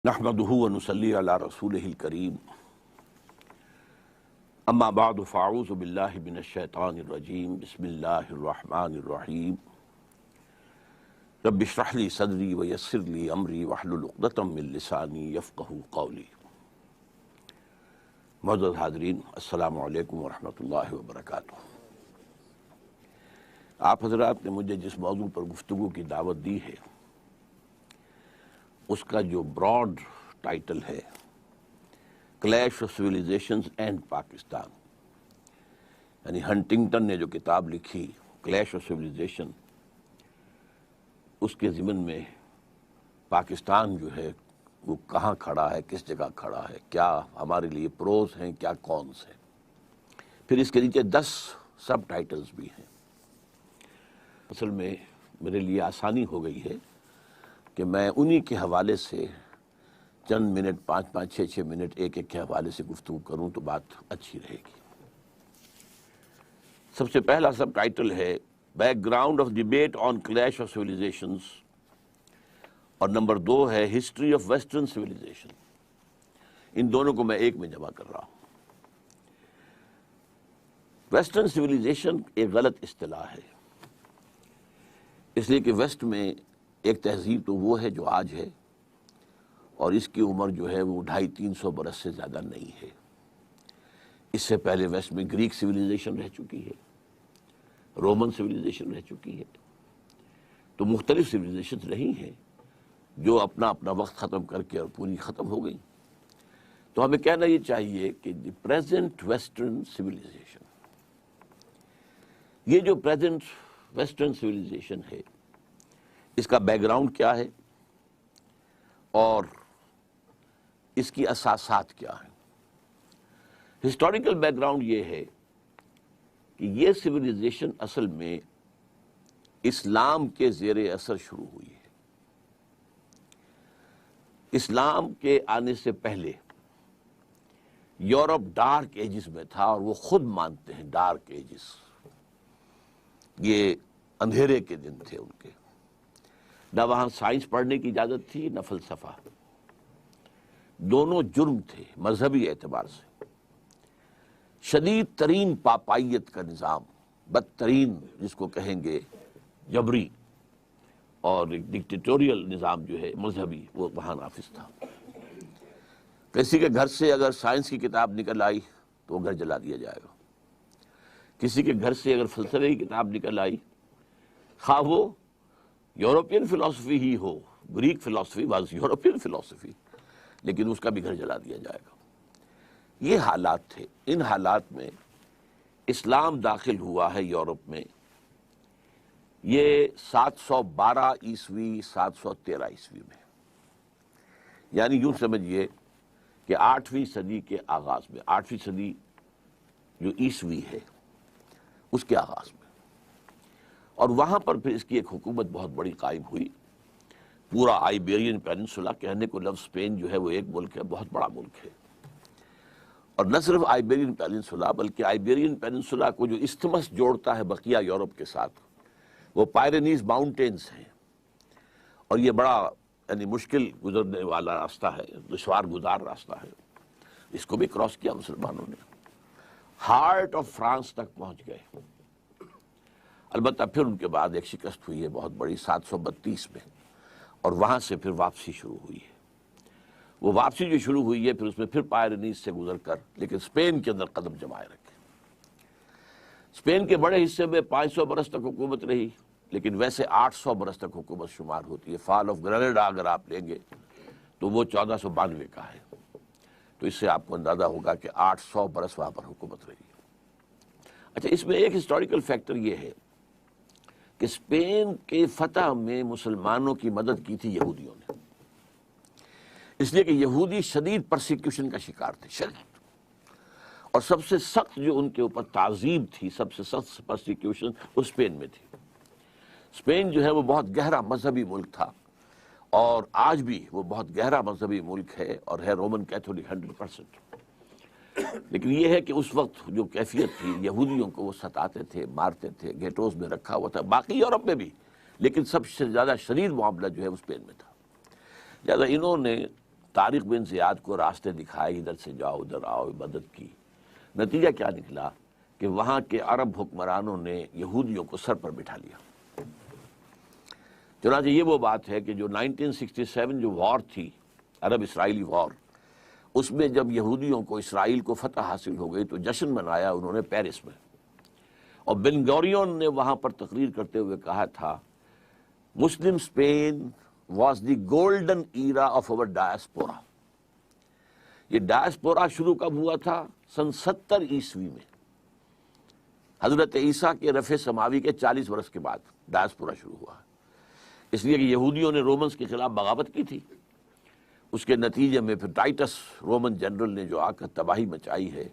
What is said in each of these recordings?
نحمده ونصلي على رسوله الكريم اما بعد فاعوذ بالله من الشیطان الرجیم بسم اللہ الرحمن الرحیم رب اشرح لي صدری ویسر لي امری واحلل عقدۃ من لسانی یفقهوا قولی۔ معزز حاضرین، السلام علیکم ورحمۃ اللہ وبرکاتہ۔ آپ حضرات نے مجھے جس موضوع پر گفتگو کی دعوت دی ہے اس کا جو براڈ ٹائٹل ہے clash of civilisations and Pakistan, یعنی ہنٹنگٹن نے جو کتاب لکھی کلیش آف سویلائزیشن، اس کے ضمن میں پاکستان جو ہے وہ کہاں کھڑا ہے، کس جگہ کھڑا ہے، کیا ہمارے لیے پروز ہیں، کیا کونس ہیں۔ پھر اس کے نیچے 10 سب ٹائٹلز بھی ہیں۔ اصل میں میرے لیے آسانی ہو گئی ہے کہ میں انہی کے حوالے سے چند منٹ 5-5 6-6 منٹ ایک کے حوالے سے گفتگو کروں تو بات اچھی رہے گی۔ سب سے پہلا سب ٹائٹل ہے back ground of debate on clash of civilisations, اور نمبر 2 ہے ہسٹری آف ویسٹرن سویلائزیشن۔ ان دونوں کو میں ایک میں جمع کر رہا ہوں۔ ویسٹرن سویلائزیشن ایک غلط اصطلاح ہے، اس لیے کہ ویسٹ میں ایک تہذیب تو وہ ہے جو آج ہے، اور اس کی عمر جو ہے وہ 250-300 برس سے زیادہ نہیں ہے۔ اس سے پہلے ویسٹ میں گریک سویلائزیشن رہ چکی ہے، رومن سویلائزیشن رہ چکی ہے، تو مختلف سویلائزیشن رہی ہیں جو اپنا اپنا وقت ختم کر کے اور پوری ختم ہو گئی۔ تو ہمیں کہنا یہ چاہیے کہ دی پریزنٹ ویسٹرن سویلائزیشن، یہ جو پریزنٹ ویسٹرن سویلائزیشن ہے اس کا بیک گراؤنڈ کیا ہے اور اس کی اساسات کیا ہیں۔ ہسٹوریکل بیک گراؤنڈ یہ ہے کہ یہ سویلائزیشن اصل میں اسلام کے زیر اثر شروع ہوئی ہے۔ اسلام کے آنے سے پہلے یورپ ڈارک ایجز میں تھا، اور وہ خود مانتے ہیں ڈارک ایجز، یہ اندھیرے کے دن تھے ان کے۔ نہ وہاں سائنس پڑھنے کی اجازت تھی، نہ فلسفہ، دونوں جرم تھے مذہبی اعتبار سے۔ شدید ترین پاپائیت کا نظام، بدترین جس کو کہیں گے جبری اور ڈکٹیٹوریل نظام جو ہے مذہبی، وہ وہاں نافذ تھا۔ کسی کے گھر سے اگر سائنس کی کتاب نکل آئی تو وہ گھر جلا دیا جائے گا۔ کسی کے گھر سے اگر فلسفے کی کتاب نکل آئی، خواہ وہ یورپین فلسفی ہی ہو، گریک فلسفی واز یورپین فلسفی، لیکن اس کا بھی گھر جلا دیا جائے گا۔ یہ حالات تھے۔ ان حالات میں اسلام داخل ہوا ہے یورپ میں، یہ 712 عیسوی 713 عیسوی میں، یعنی یوں سمجھیے کہ 8ویں صدی کے آغاز میں، 8ویں صدی جو عیسوی ہے اس کے آغاز میں، اور وہاں پر پھر اس کی ایک حکومت بہت بڑی قائم ہوئی۔ پورا آئیبیرین پیننسولا، کہنے کو لفظ اسپین جو ہے وہ ایک ملک ہے، بہت بڑا ملک ہے، اور نہ صرف آئیبیرین پیننسولا بلکہ آئیبیرین پیننسولا کو جو استھمس جوڑتا ہے بقیہ یورپ کے ساتھ، وہ پائرینیز ماؤنٹینز ہیں، اور یہ بڑا یعنی مشکل گزرنے والا راستہ ہے، دشوار گزار راستہ ہے۔ اس کو بھی کراس کیا مسلمانوں نے، ہارٹ آف فرانس تک پہنچ گئے۔ البتہ پھر ان کے بعد ایک شکست ہوئی ہے بہت بڑی 732 میں، اور وہاں سے پھر واپسی شروع ہوئی ہے۔ وہ واپسی جو شروع ہوئی ہے پھر اس میں پھر پائرینیز سے گزر کر لیکن اسپین کے اندر قدم جمائے رکھے۔ اسپین کے بڑے حصے میں 500 برس تک حکومت رہی، لیکن ویسے 800 برس تک حکومت شمار ہوتی ہے۔ فال آف گریناڈا اگر آپ لیں گے تو وہ 1492 کا ہے، تو اس سے آپ کو اندازہ ہوگا کہ 800 برس وہاں پر حکومت رہی۔ اچھا، اس میں ایک ہسٹوریکل فیکٹر یہ ہے کہ اسپین کے فتح میں مسلمانوں کی مدد کی تھی یہودیوں نے، اس لیے کہ یہودی شدید پرسیکیوشن کا شکار تھے، شدید، اور سب سے سخت جو ان کے اوپر تعذیب تھی، سب سے سخت پرسیکیوشن وہ اسپین میں تھی۔ اسپین جو ہے وہ بہت گہرا مذہبی ملک تھا، اور آج بھی وہ بہت گہرا مذہبی ملک ہے، اور ہے رومن کیتھولک 100%۔ لیکن یہ ہے کہ اس وقت جو کیفیت تھی، یہودیوں کو وہ ستاتے تھے، مارتے تھے، گیٹوز میں رکھا ہوا تھا، باقی یورپ میں بھی، لیکن سب سے زیادہ شدید معاملہ جو ہے وہ اسپین میں تھا۔ لہٰذا انہوں نے طارق بن زیاد کو راستے دکھائے، ادھر سے جاؤ ادھر آؤ، مدد کی۔ نتیجہ کیا نکلا کہ وہاں کے عرب حکمرانوں نے یہودیوں کو سر پر بٹھا لیا۔ چنانچہ یہ وہ بات ہے کہ جو 1967 جو وار تھی، عرب اسرائیلی وار، اس میں جب یہودیوں کو اسرائیل کو فتح حاصل ہو گئی تو جشن منایا انہوں نے پیرس میں، اور بن گوریون نے وہاں پر تقریر کرتے ہوئے کہا تھا Muslim Spain was the golden era of our diaspora. یہ ڈائسپورا شروع کب ہوا تھا؟ سن 70 عیسوی میں، حضرت عیسیٰ کے رفع سماوی کے 40 برس کے بعد ڈائسپورا شروع ہوا، اس لیے کہ یہودیوں نے رومنز کے خلاف بغاوت کی تھی۔ اس کے نتیجے میں پھر ٹائٹس رومن جنرل نے جو آ کر تباہی مچائی ہے،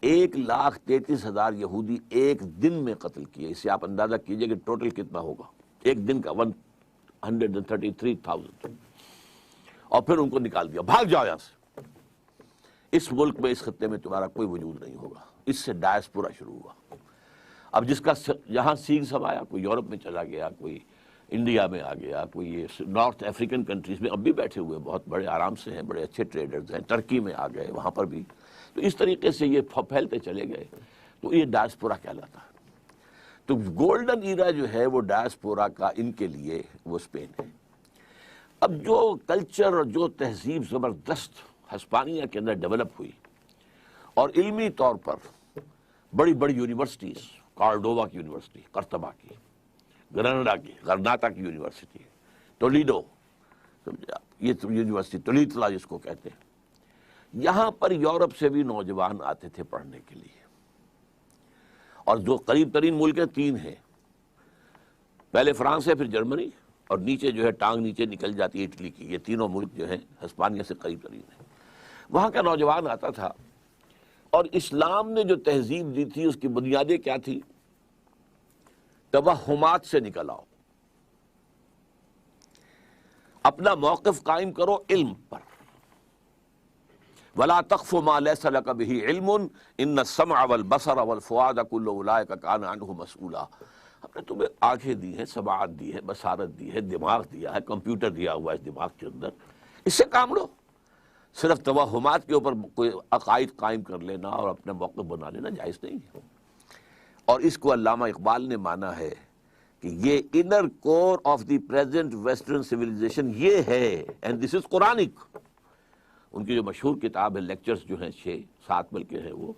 1,33,000 یہودی ایک دن میں قتل کیے۔ اس سے آپ اندازہ کیجئے کہ ٹوٹل کتنا ہوگا ایک دن کا، 133,000، اور پھر ان کو نکال دیا، بھاگ جاؤ یہاں سے، اس ملک میں، اس خطے میں تمہارا کوئی وجود نہیں ہوگا۔ اس سے ڈائسپورا شروع ہوا۔ اب جس کا یہاں سیگ سمایا، کوئی یورپ میں چلا گیا، کوئی انڈیا میں آ گیا، کوئی یہ نارتھ افریقن کنٹریز میں اب بھی بیٹھے ہوئے بہت بڑے آرام سے ہیں، بڑے اچھے ٹریڈرز ہیں، ٹرکی میں آ گئے، وہاں پر بھی۔ تو اس طریقے سے یہ پھیلتے چلے گئے، تو یہ ڈائسپورا کہلاتا ہے۔ تو گولڈن ایرا جو ہے وہ ڈائسپورا کا ان کے لیے وہ اسپین ہے۔ اب جو کلچر اور جو تہذیب زبردست ہسپانیہ کے اندر ڈیولپ ہوئی، اور علمی طور پر بڑی بڑی یونیورسٹیز، کارڈووا کی یونیورسٹی، قرطبہ کی، گرناڈا کی، غرناطہ کی یونیورسٹی، ٹولیڈو، یہ یونیورسٹی تولیتلا جس کو کہتے ہیں، یہاں پر یورپ سے بھی نوجوان آتے تھے پڑھنے کے لیے۔ اور جو قریب ترین ملکیں 3 ہیں، پہلے فرانس ہے، پھر جرمنی، اور نیچے جو ہے ٹانگ نیچے نکل جاتی ہے اٹلی کی۔ یہ تینوں ملک جو ہیں ہسپانیہ سے قریب ترین ہیں، وہاں کا نوجوان آتا تھا، اور اسلام نے جو تہذیب دی تھی اس کی بنیادیں کیا تھی؟ توہمات سے نکل آؤ، اپنا موقف قائم کرو علم پر، وَلَا تَقْفُ مَا لَيْسَ لَكَ بِهِ عِلْمٌ إِنَّ السَّمْعَ وَالْبَصَرَ وَالْفُؤَادَ كُلُّ أُولَٰئِكَ كَانَ عَنْهُ مسئولا۔ ہم نے تمہیں آنکھیں دی ہیں، سماعت دی ہے، بصارت دی ہے، دماغ دیا ہے، کمپیوٹر دیا ہوا ہے اس دماغ کے اندر، اس سے کام لو۔ صرف توہمات کے اوپر کوئی عقائد قائم کر لینا اور اپنا موقف بنا لینا جائز نہیں ہے۔ اور اس کو علامہ اقبال نے مانا ہے کہ یہ inner core of the present western civilisation یہ ہے، اینڈ دس از قرآنک۔ ان کی جو مشہور کتاب ہے، لیکچرز جو ہیں 6-7 بلکہ ہیں، وہ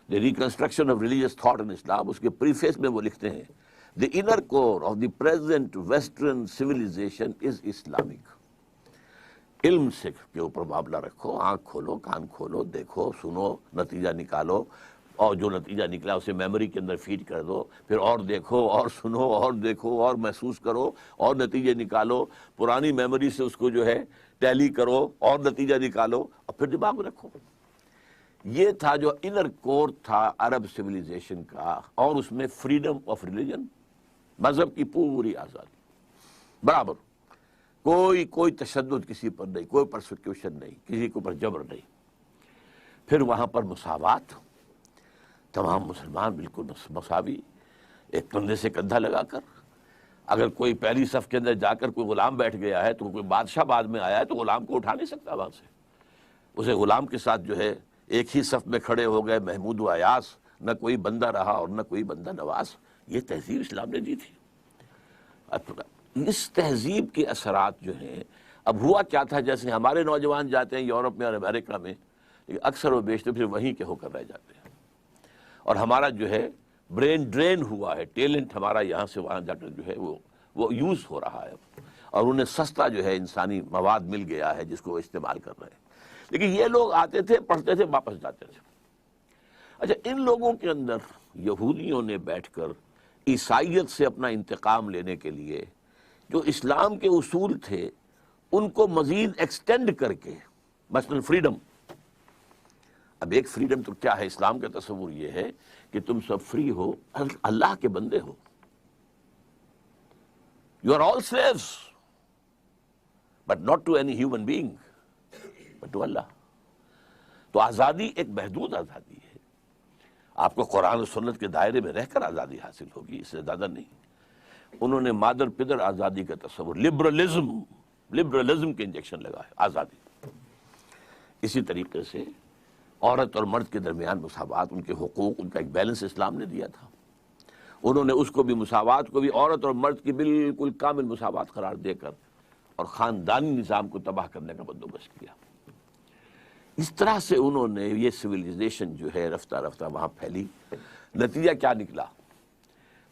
the reconstruction of religious thought in Islam, اس کے پریفیس میں وہ لکھتے ہیں the inner core of the present western civilization is Islamic. علم سے کے اوپر معاملہ رکھو، آنکھ کھولو، کان کھولو، دیکھو، سنو، نتیجہ نکالو، اور جو نتیجہ نکلا اسے میموری کے اندر فیڈ کر دو، پھر اور دیکھو اور سنو اور دیکھو اور محسوس کرو اور نتیجے نکالو، پرانی میموری سے اس کو جو ہے ٹیلی کرو اور نتیجہ نکالو، اور پھر دماغ میں رکھو۔ یہ تھا جو انر کور تھا عرب سویلائزیشن کا، اور اس میں فریڈم آف ریلیجن، مذہب کی پوری آزادی، برابر، کوئی تشدد کسی پر نہیں، کوئی پرسیکیوشن نہیں، کسی کے اوپر جبر نہیں۔ پھر وہاں پر مساوات، تمام مسلمان بالکل مساوی، ایک کندھے سے کندھا لگا کر۔ اگر کوئی پہلی صف کے اندر جا کر کوئی غلام بیٹھ گیا ہے تو کوئی بادشاہ بعد میں آیا ہے تو غلام کو اٹھا نہیں سکتا وہاں سے، اسے غلام کے ساتھ جو ہے ایک ہی صف میں کھڑے ہو گئے محمود و ایاز، نہ کوئی بندہ رہا اور نہ کوئی بندہ نواز۔ یہ تہذیب اسلام نے دی تھی۔ اس تہذیب کے اثرات جو ہیں، اب ہوا کیا تھا، جیسے ہمارے نوجوان جاتے ہیں یورپ میں اور امریکہ میں، اکثر و بیشتر پھر وہیں کے ہو کر رہ جاتے ہیں، اور ہمارا جو ہے برین ڈرین ہوا ہے، ٹیلنٹ ہمارا یہاں سے وہاں جا کر جو ہے وہ یوز ہو رہا ہے، اور انہیں سستا جو ہے انسانی مواد مل گیا ہے جس کو وہ استعمال کر رہے ہیں۔ لیکن یہ لوگ آتے تھے، پڑھتے تھے، واپس جاتے تھے۔ اچھا، ان لوگوں کے اندر یہودیوں نے بیٹھ کر عیسائیت سے اپنا انتقام لینے کے لیے جو اسلام کے اصول تھے ان کو مزید ایکسٹینڈ کر کے، مثلا فریڈم، اب ایک فریڈم تو کیا ہے، اسلام کا تصور یہ ہے کہ تم سب فری ہو، اللہ کے بندے ہو، you are all slaves but not to any human being but to Allah. تو آزادی ایک محدود آزادی ہے، آپ کو قرآن و سنت کے دائرے میں رہ کر آزادی حاصل ہوگی، اس سے زیادہ نہیں۔ انہوں نے مادر پدر آزادی کا تصور، لبرلزم کے انجیکشن لگا ہے آزادی، اسی طریقے سے عورت اور مرد کے درمیان مساوات، ان کے حقوق، ان کا ایک بیلنس اسلام نے دیا تھا. انہوں نے اس کو بھی، مساوات کو بھی عورت اور مرد کی بالکل کامل مساوات قرار دے کر اور خاندانی نظام کو تباہ کرنے کا بندوبست کیا. اس طرح سے انہوں نے یہ سویلائزیشن جو ہے رفتہ رفتہ وہاں پھیلی. نتیجہ کیا نکلا؟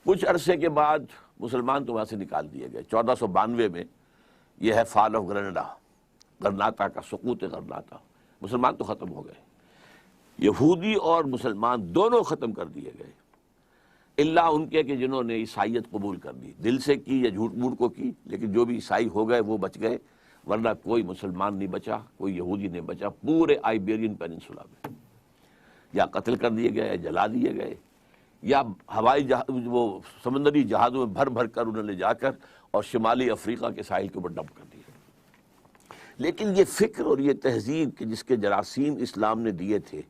کچھ عرصے کے بعد مسلمان تو وہاں سے نکال دیے گئے. 1492 میں یہ ہے فال آف گرناٹا، غرناطہ کا سقوط غرناطہ. مسلمان تو ختم ہو گئے، یہودی اور مسلمان دونوں ختم کر دیے گئے، الا ان کے کہ جنہوں نے عیسائیت قبول کر لی، دل سے کی یا جھوٹ موٹ کو کی، لیکن جو بھی عیسائی ہو گئے وہ بچ گئے، ورنہ کوئی مسلمان نہیں بچا، کوئی یہودی نہیں بچا پورے آئیبیرین پیننسولا میں. یا قتل کر دیے گئے، جلا دیے گئے، یا ہوائی وہ سمندری جہازوں میں بھر بھر کر انہوں نے جا کر اور شمالی افریقہ کے ساحل کے اوپر ڈمپ کر دیا. لیکن یہ فکر اور یہ تہذیب کہ جس کے جراثیم اسلام نے دیے تھے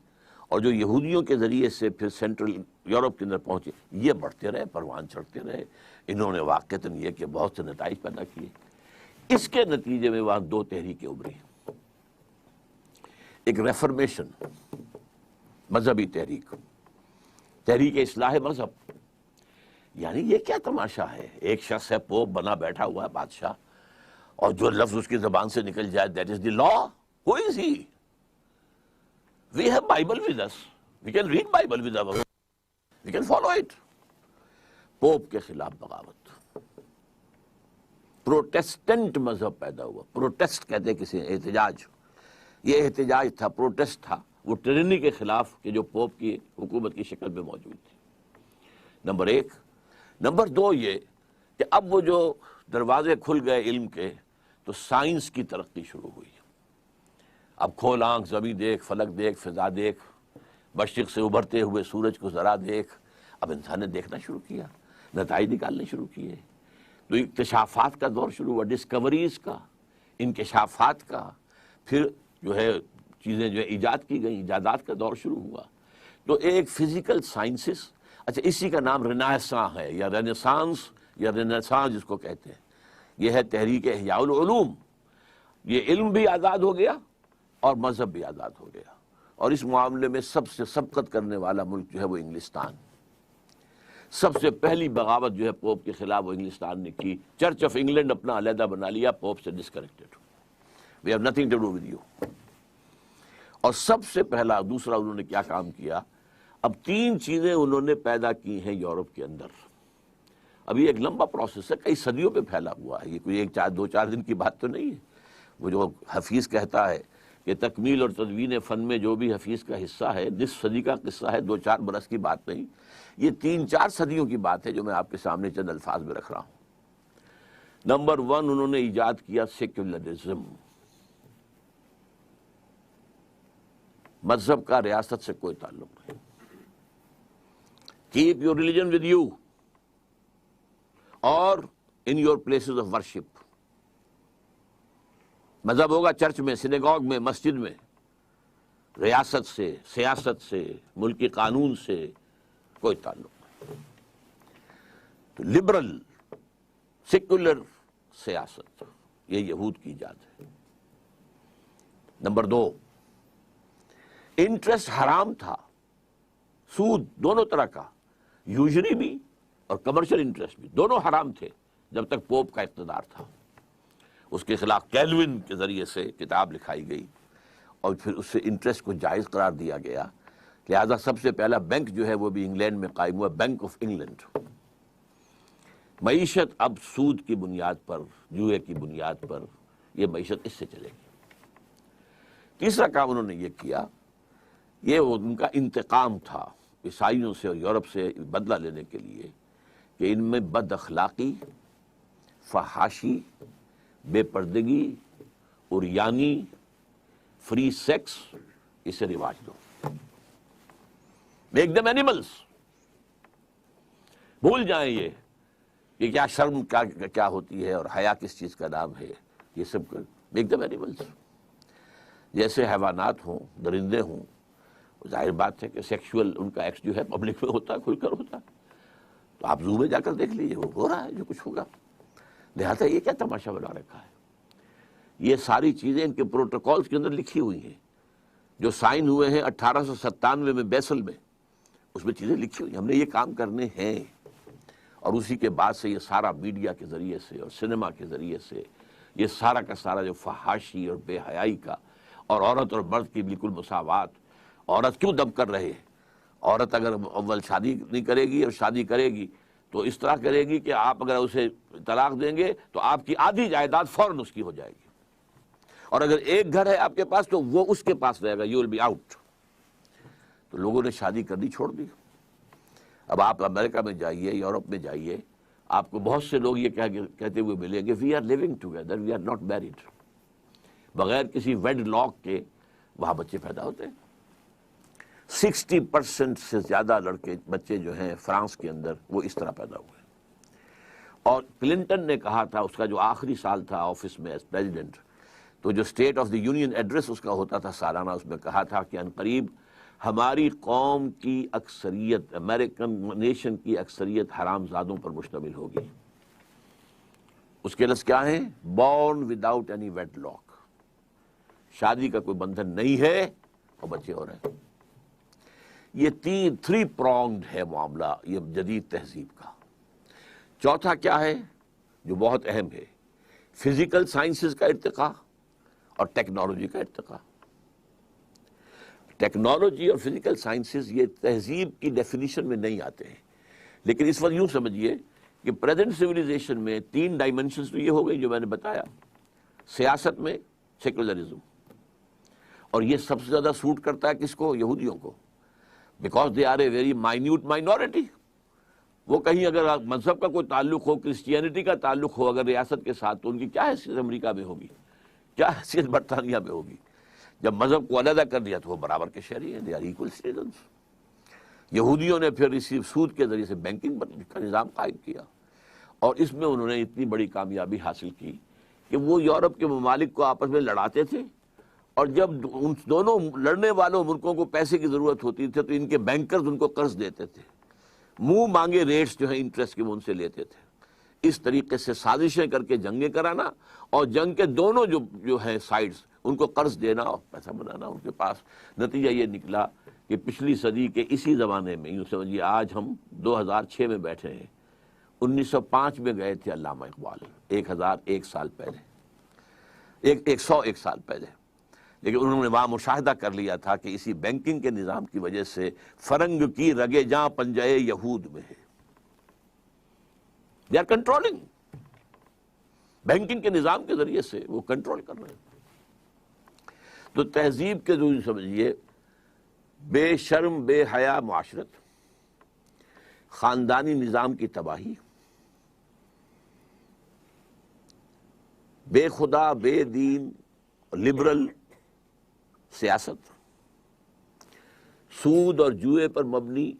اور جو یہودیوں کے ذریعے سے پھر سینٹرل یورپ کے اندر پہنچے، یہ بڑھتے رہے، پروان چڑھتے رہے. انہوں نے واقعتاً یہ کہ بہت سے نتائج پیدا کیے. اس کے نتیجے میں وہاں دو تحریکیں ابھری. ایک ریفرمیشن، مذہبی تحریک، تحریک اصلاح مذہب. یعنی یہ کیا تماشا ہے، ایک شخص ہے پوپ بنا بیٹھا ہوا ہے بادشاہ، اور جو لفظ اس کی زبان سے نکل جائے that is the law. Who is he? We have Bible with us, we can read Bible with اور we can follow it. Pope کے خلاف بغاوت. پروٹیسٹنٹ مذہب پیدا ہوا. پروٹیسٹ کہتے ہیں کسی احتجاج. یہ احتجاج تھا، پروٹیسٹ تھا وہ ٹرینی کے خلاف کہ جو پوپ کی حکومت کی شکل میں موجود تھی. نمبر ایک. نمبر دو یہ کہ اب وہ جو دروازے کھل گئے علم کے، تو سائنس کی ترقی شروع ہوئی. اب کھول آنکھ، زمین دیکھ، فلک دیکھ، فضا دیکھ، مشرق سے ابھرتے ہوئے سورج کو ذرا دیکھ. اب انسان نے دیکھنا شروع کیا، نتائج نکالنے شروع کیے. تو اکتشافات کا دور شروع ہوا، ڈسکوریز کا، انکشافات کا. پھر جو ہے چیزیں جو ہے ایجاد کی گئیں، ایجادات کا دور شروع ہوا. تو ایک فزیکل سائنسز، اچھا اسی کا نام رینیساں ہے، یا رینیسانس یا رینیسانس جس کو کہتے ہیں. یہ ہے تحریک احیاء العلوم. یہ علم بھی آزاد ہو گیا اور مذہب بھی آزاد ہو گیا. اور اس معاملے میں سب سے سبقت کرنے والا ملک جو ہے وہ انگلستان. سب سے پہلی بغاوت جو ہے پوپ کے خلاف وہ انگلستان نے کی. چرچ آف انگلینڈ اپنا علیحدہ بنا لیا، پوپ سے disconnected. We have nothing to do with you. اور سب سے پہلا دوسرا انہوں نے کیا کام کیا؟ اب تین چیزیں انہوں نے پیدا کی ہیں یورپ کے اندر. ابھی ایک لمبا پروسیس ہے، کئی صدیوں پہ پھیلا ہوا ہے. یہ کوئی ایک دو چار دن کی بات تو نہیں ہے. وہ جو حفیظ کہتا ہے کہ تکمیل اور تدوین فن میں جو بھی حفیظ کا حصہ ہے، 10 صدی کا قصہ ہے، 2-4 برس کی بات نہیں. یہ 3-4 صدیوں کی بات ہے جو میں آپ کے سامنے چند الفاظ میں رکھ رہا ہوں. نمبر 1 انہوں نے ایجاد کیا سیکولرزم. مذہب کا ریاست سے کوئی تعلق نہیں. Keep your religion with you or in your places of worship. مذہب ہوگا چرچ میں، سینیگوگ میں، مسجد میں. ریاست سے، سیاست سے، ملکی قانون سے کوئی تعلق نہیں. تو لبرل سیکولر سیاست یہ یہود کی ایجاد ہے. نمبر 2 انٹرسٹ حرام تھا، سود دونوں طرح کا، یوزری بھی اور کمرشل انٹرسٹ بھی، دونوں حرام تھے جب تک پوپ کا اقتدار تھا. اس کے خلاف کیلوین کے ذریعے سے کتاب لکھائی گئی اور پھر اس سے انٹرسٹ کو جائز قرار دیا گیا. لہذا سب سے پہلا بینک جو ہے وہ بھی انگلینڈ میں قائم ہوا، بینک آف انگلینڈ. معیشت اب سود کی بنیاد پر، جوئے کی بنیاد پر، یہ معیشت اس سے چلے گی. تیسرا کام انہوں نے یہ کیا، یہ ان کا انتقام تھا عیسائیوں سے اور یورپ سے بدلہ لینے کے لیے کہ ان میں بد اخلاقی، فحاشی، بے پردگی، عریانی، فری سیکس، اسے رواج دو. Make them animals. بھول جائیں یہ کہ کیا شرم کیا ہوتی ہے اور حیا کس چیز کا نام ہے. یہ سب میک دم اینیملز. جیسے حیوانات ہوں، درندے ہوں. ظاہر بات ہے کہ سیکشول ان کا ایکٹ جو ہے پبلک میں ہوتا ہے، کھل کر ہوتا ہے. تو آپ زو میں جا کر دیکھ لیجیے، وہ ہو رہا ہے جو کچھ ہوگا. لہٰذا یہ کیا تماشا بنا رکھا ہے. یہ ساری چیزیں ان کے پروٹوکالز کے اندر لکھی ہوئی ہیں. جو سائن ہوئے ہیں 1897 میں بیسل میں، اس میں چیزیں لکھی ہوئی، ہم نے یہ کام کرنے ہیں۔ اور اسی کے بعد سے یہ سارا میڈیا کے ذریعے سے اور سنیما کے ذریعے سے یہ سارا کا سارا جو فحاشی اور بے حیائی کا، اور عورت اور مرد کی بالکل مساوات، عورت کیوں دب کر رہے؟ عورت اگر اول شادی نہیں کرے گی اور شادی کرے گی تو اس طرح کرے گی کہ آپ اگر اسے طلاق دیں گے تو آپ کی آدھی جائیداد فوراً اس کی ہو جائے گی، اور اگر ایک گھر ہے آپ کے پاس تو وہ اس کے پاس رہے گا، یو ول بی آؤٹ۔ تو لوگوں نے شادی کرنی چھوڑ دی۔ اب آپ امریکہ میں جائیے، یورپ میں جائیے، آپ کو بہت سے لوگ یہ کہتے ہوئے ملیں گے، we are living together, we are not married. بغیر کسی ویڈ لاک کے وہاں بچے پیدا ہوتے ہیں۔ 60% سے زیادہ بچے جو ہیں فرانس کے اندر وہ اس طرح پیدا ہوئے۔ اور کلنٹن نے کہا تھا، اس کا جو آخری سال تھا آفس میں ایز پریزیڈنٹ، تو جو state of the union address اس کا ہوتا تھا سالانہ، اس میں کہا تھا کہ عنقریب ہماری قوم کی اکثریت، امریکن نیشن کی اکثریت حرام زادوں پر مشتمل ہوگی۔ اس کے لفظ کیا ہیں؟ Born without any wedlock, شادی کا کوئی بندھن نہیں ہے اور بچے ہو رہے ہیں۔ یہ تھری پرونگڈ ہے معاملہ یہ جدید تہذیب کا۔ چوتھا کیا ہے جو بہت اہم ہے؟ فزیکل سائنسز کا ارتقاء اور ٹیکنالوجی کا ارتقاء۔ ٹیکنالوجی اور فزیکل سائنسز یہ تہذیب کی ڈیفینیشن میں نہیں آتے ہیں، لیکن اس وقت یوں سمجھیے کہ پریزنٹ سویلائزیشن میں 3 ڈائمنشنز تو یہ ہو گئی جو میں نے بتایا۔ سیاست میں سیکولرزم، اور یہ سب سے زیادہ سوٹ کرتا ہے کس کو؟ یہودیوں کو، because they are a very minute minority. وہ کہیں اگر مذہب کا کوئی تعلق ہو، کرسچینٹی کا تعلق ہو اگر ریاست کے ساتھ، تو ان کی کیا حیثیت امریکہ میں ہوگی، کیا حیثیت برطانیہ میں ہوگی؟ جب مذہب کو علیحدہ کر دیا تو وہ برابر کے شہری ہیں، دے آر ایکول سٹیزنز۔ یہودیوں نے پھر اسی سود کے ذریعے سے بینکنگ کا نظام قائم کیا، اور اس میں انہوں نے اتنی بڑی کامیابی حاصل کی کہ وہ یورپ کے ممالک کو آپس میں لڑاتے تھے، اور جب ان دونوں لڑنے والوں ملکوں کو پیسے کی ضرورت ہوتی تھی تو ان کے بینکرز ان کو قرض دیتے تھے، منہ مانگے ریٹس جو ہیں انٹرسٹ کے وہ ان سے لیتے تھے۔ اس طریقے سے سازشیں کر کے جنگیں کرانا، اور جنگ کے دونوں جو ہیں سائڈز ان کو قرض دینا اور پیسہ بنانا ان کے پاس۔ نتیجہ یہ نکلا کہ پچھلی صدی کے اسی زمانے میں، یوں سمجھیے آج ہم 2006 میں بیٹھے ہیں، 1905 میں گئے تھے علامہ اقبال، 1001 سال پہلے، 101 سال پہلے، لیکن انہوں نے وہاں مشاہدہ کر لیا تھا کہ اسی بینکنگ کے نظام کی وجہ سے فرنگ کی رگے جاں پنجے یہود میں ہے۔ دے آر کنٹرولنگ، بینکنگ کے نظام کے ذریعے سے وہ کنٹرول کر رہے ہیں۔ تو تہذیب کے ذریعے سمجھیے بے شرم بے حیا معاشرت، خاندانی نظام کی تباہی، بے خدا بے دین لبرل سیاست، سود اور جوئے پر مبنی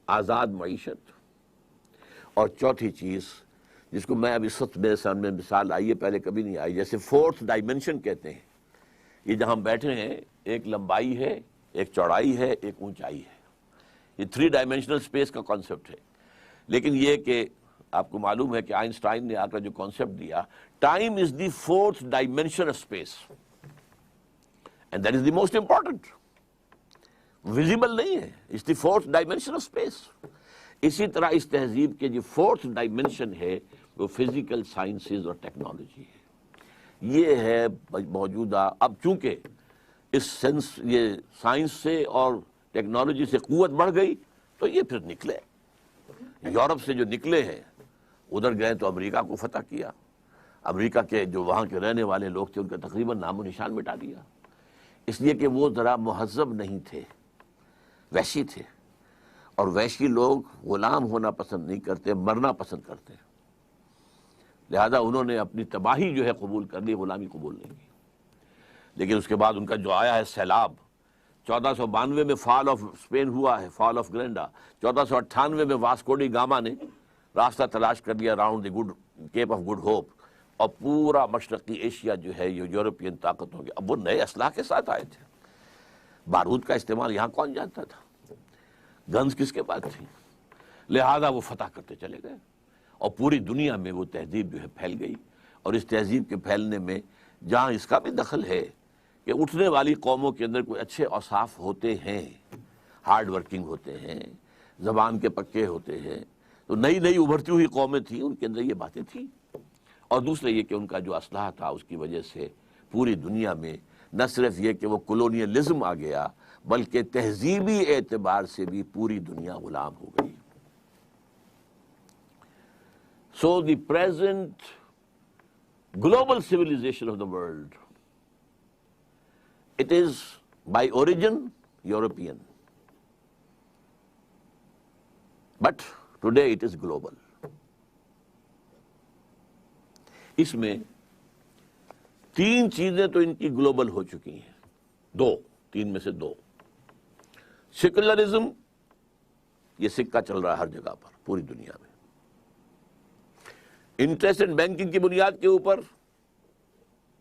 آزاد معیشت، اور چوتھی چیز جس کو میں اب اس وقت میرے سامنے مثال آئی ہے، پہلے کبھی نہیں آئی، جیسے فورتھ ڈائمنشن کہتے ہیں۔ یہ جہاں بیٹھے ہیں ایک لمبائی ہے، ایک چوڑائی ہے، ایک اونچائی ہے، یہ 3 ڈائمنشنل اسپیس کا کانسیپٹ ہے۔ لیکن یہ کہ آپ کو معلوم ہے کہ آئنسٹائن نے آ کر جو کانسیپٹ دیا، time is the 4th dimension space, and that is the most important, visible نہیں ہے، it's the 4th dimension space. اسی طرح اس تہذیب کے جو 4th ڈائمنشن ہے وہ فزیکل سائنسز اور ٹیکنالوجی ہے۔ یہ ہے موجودہ، اب چونکہ اس یہ سائنس سے اور ٹیکنالوجی سے قوت بڑھ گئی تو یہ پھر نکلے، یورپ سے جو نکلے ہیں ادھر گئے تو امریکہ کو فتح کیا، امریکہ کے جو وہاں کے رہنے والے لوگ تھے ان کا تقریباً نام و نشان مٹا دیا، اس لیے کہ وہ ذرا مہذب نہیں تھے، وحشی تھے، اور وحشی لوگ غلام ہونا پسند نہیں کرتے، مرنا پسند کرتے ہیں، لہذا انہوں نے اپنی تباہی جو ہے قبول کر لی، غلامی قبول نہیں کی۔ لیکن اس کے بعد ان کا جو آیا ہے سیلاب، 1492 میں فال آف اسپین ہوا ہے، فال آف گرینڈا، 1498 میں واسکو ڈی گاما نے راستہ تلاش کر لیا round the good Cape of Good Hope, اور پورا مشرقی ایشیا جو ہے یہ یورپین طاقتوں کے، اب وہ نئے اسلحہ کے ساتھ آئے تھے، بارود کا استعمال یہاں کون جانتا تھا، گنز کس کے پاس تھی، لہذا وہ فتح کرتے چلے گئے، اور پوری دنیا میں وہ تہذیب جو ہے پھیل گئی۔ اور اس تہذیب کے پھیلنے میں جہاں اس کا بھی دخل ہے کہ اٹھنے والی قوموں کے اندر کوئی اچھے اوصاف ہوتے ہیں، ہارڈ ورکنگ ہوتے ہیں، زبان کے پکے ہوتے ہیں، تو نئی نئی ابھرتی ہوئی قومیں تھیں، ان کے اندر یہ باتیں تھیں۔ اور دوسرا یہ کہ ان کا جو اسلحہ تھا اس کی وجہ سے پوری دنیا میں نہ صرف یہ کہ وہ کولونیلزم آ گیا، بلکہ تہذیبی اعتبار سے بھی پوری دنیا غلام ہو گئی۔ So the present global civilization of the world, it is by origin European, but today it is global. اس میں تین چیزیں تو ان کی گلوبل ہو چکی ہیں، تین میں سے دو۔ سیکولرزم، یہ سکہ چل رہا ہے ہر جگہ پر پوری دنیا میں، انٹرسٹ اینڈ بینکنگ کی بنیاد کے اوپر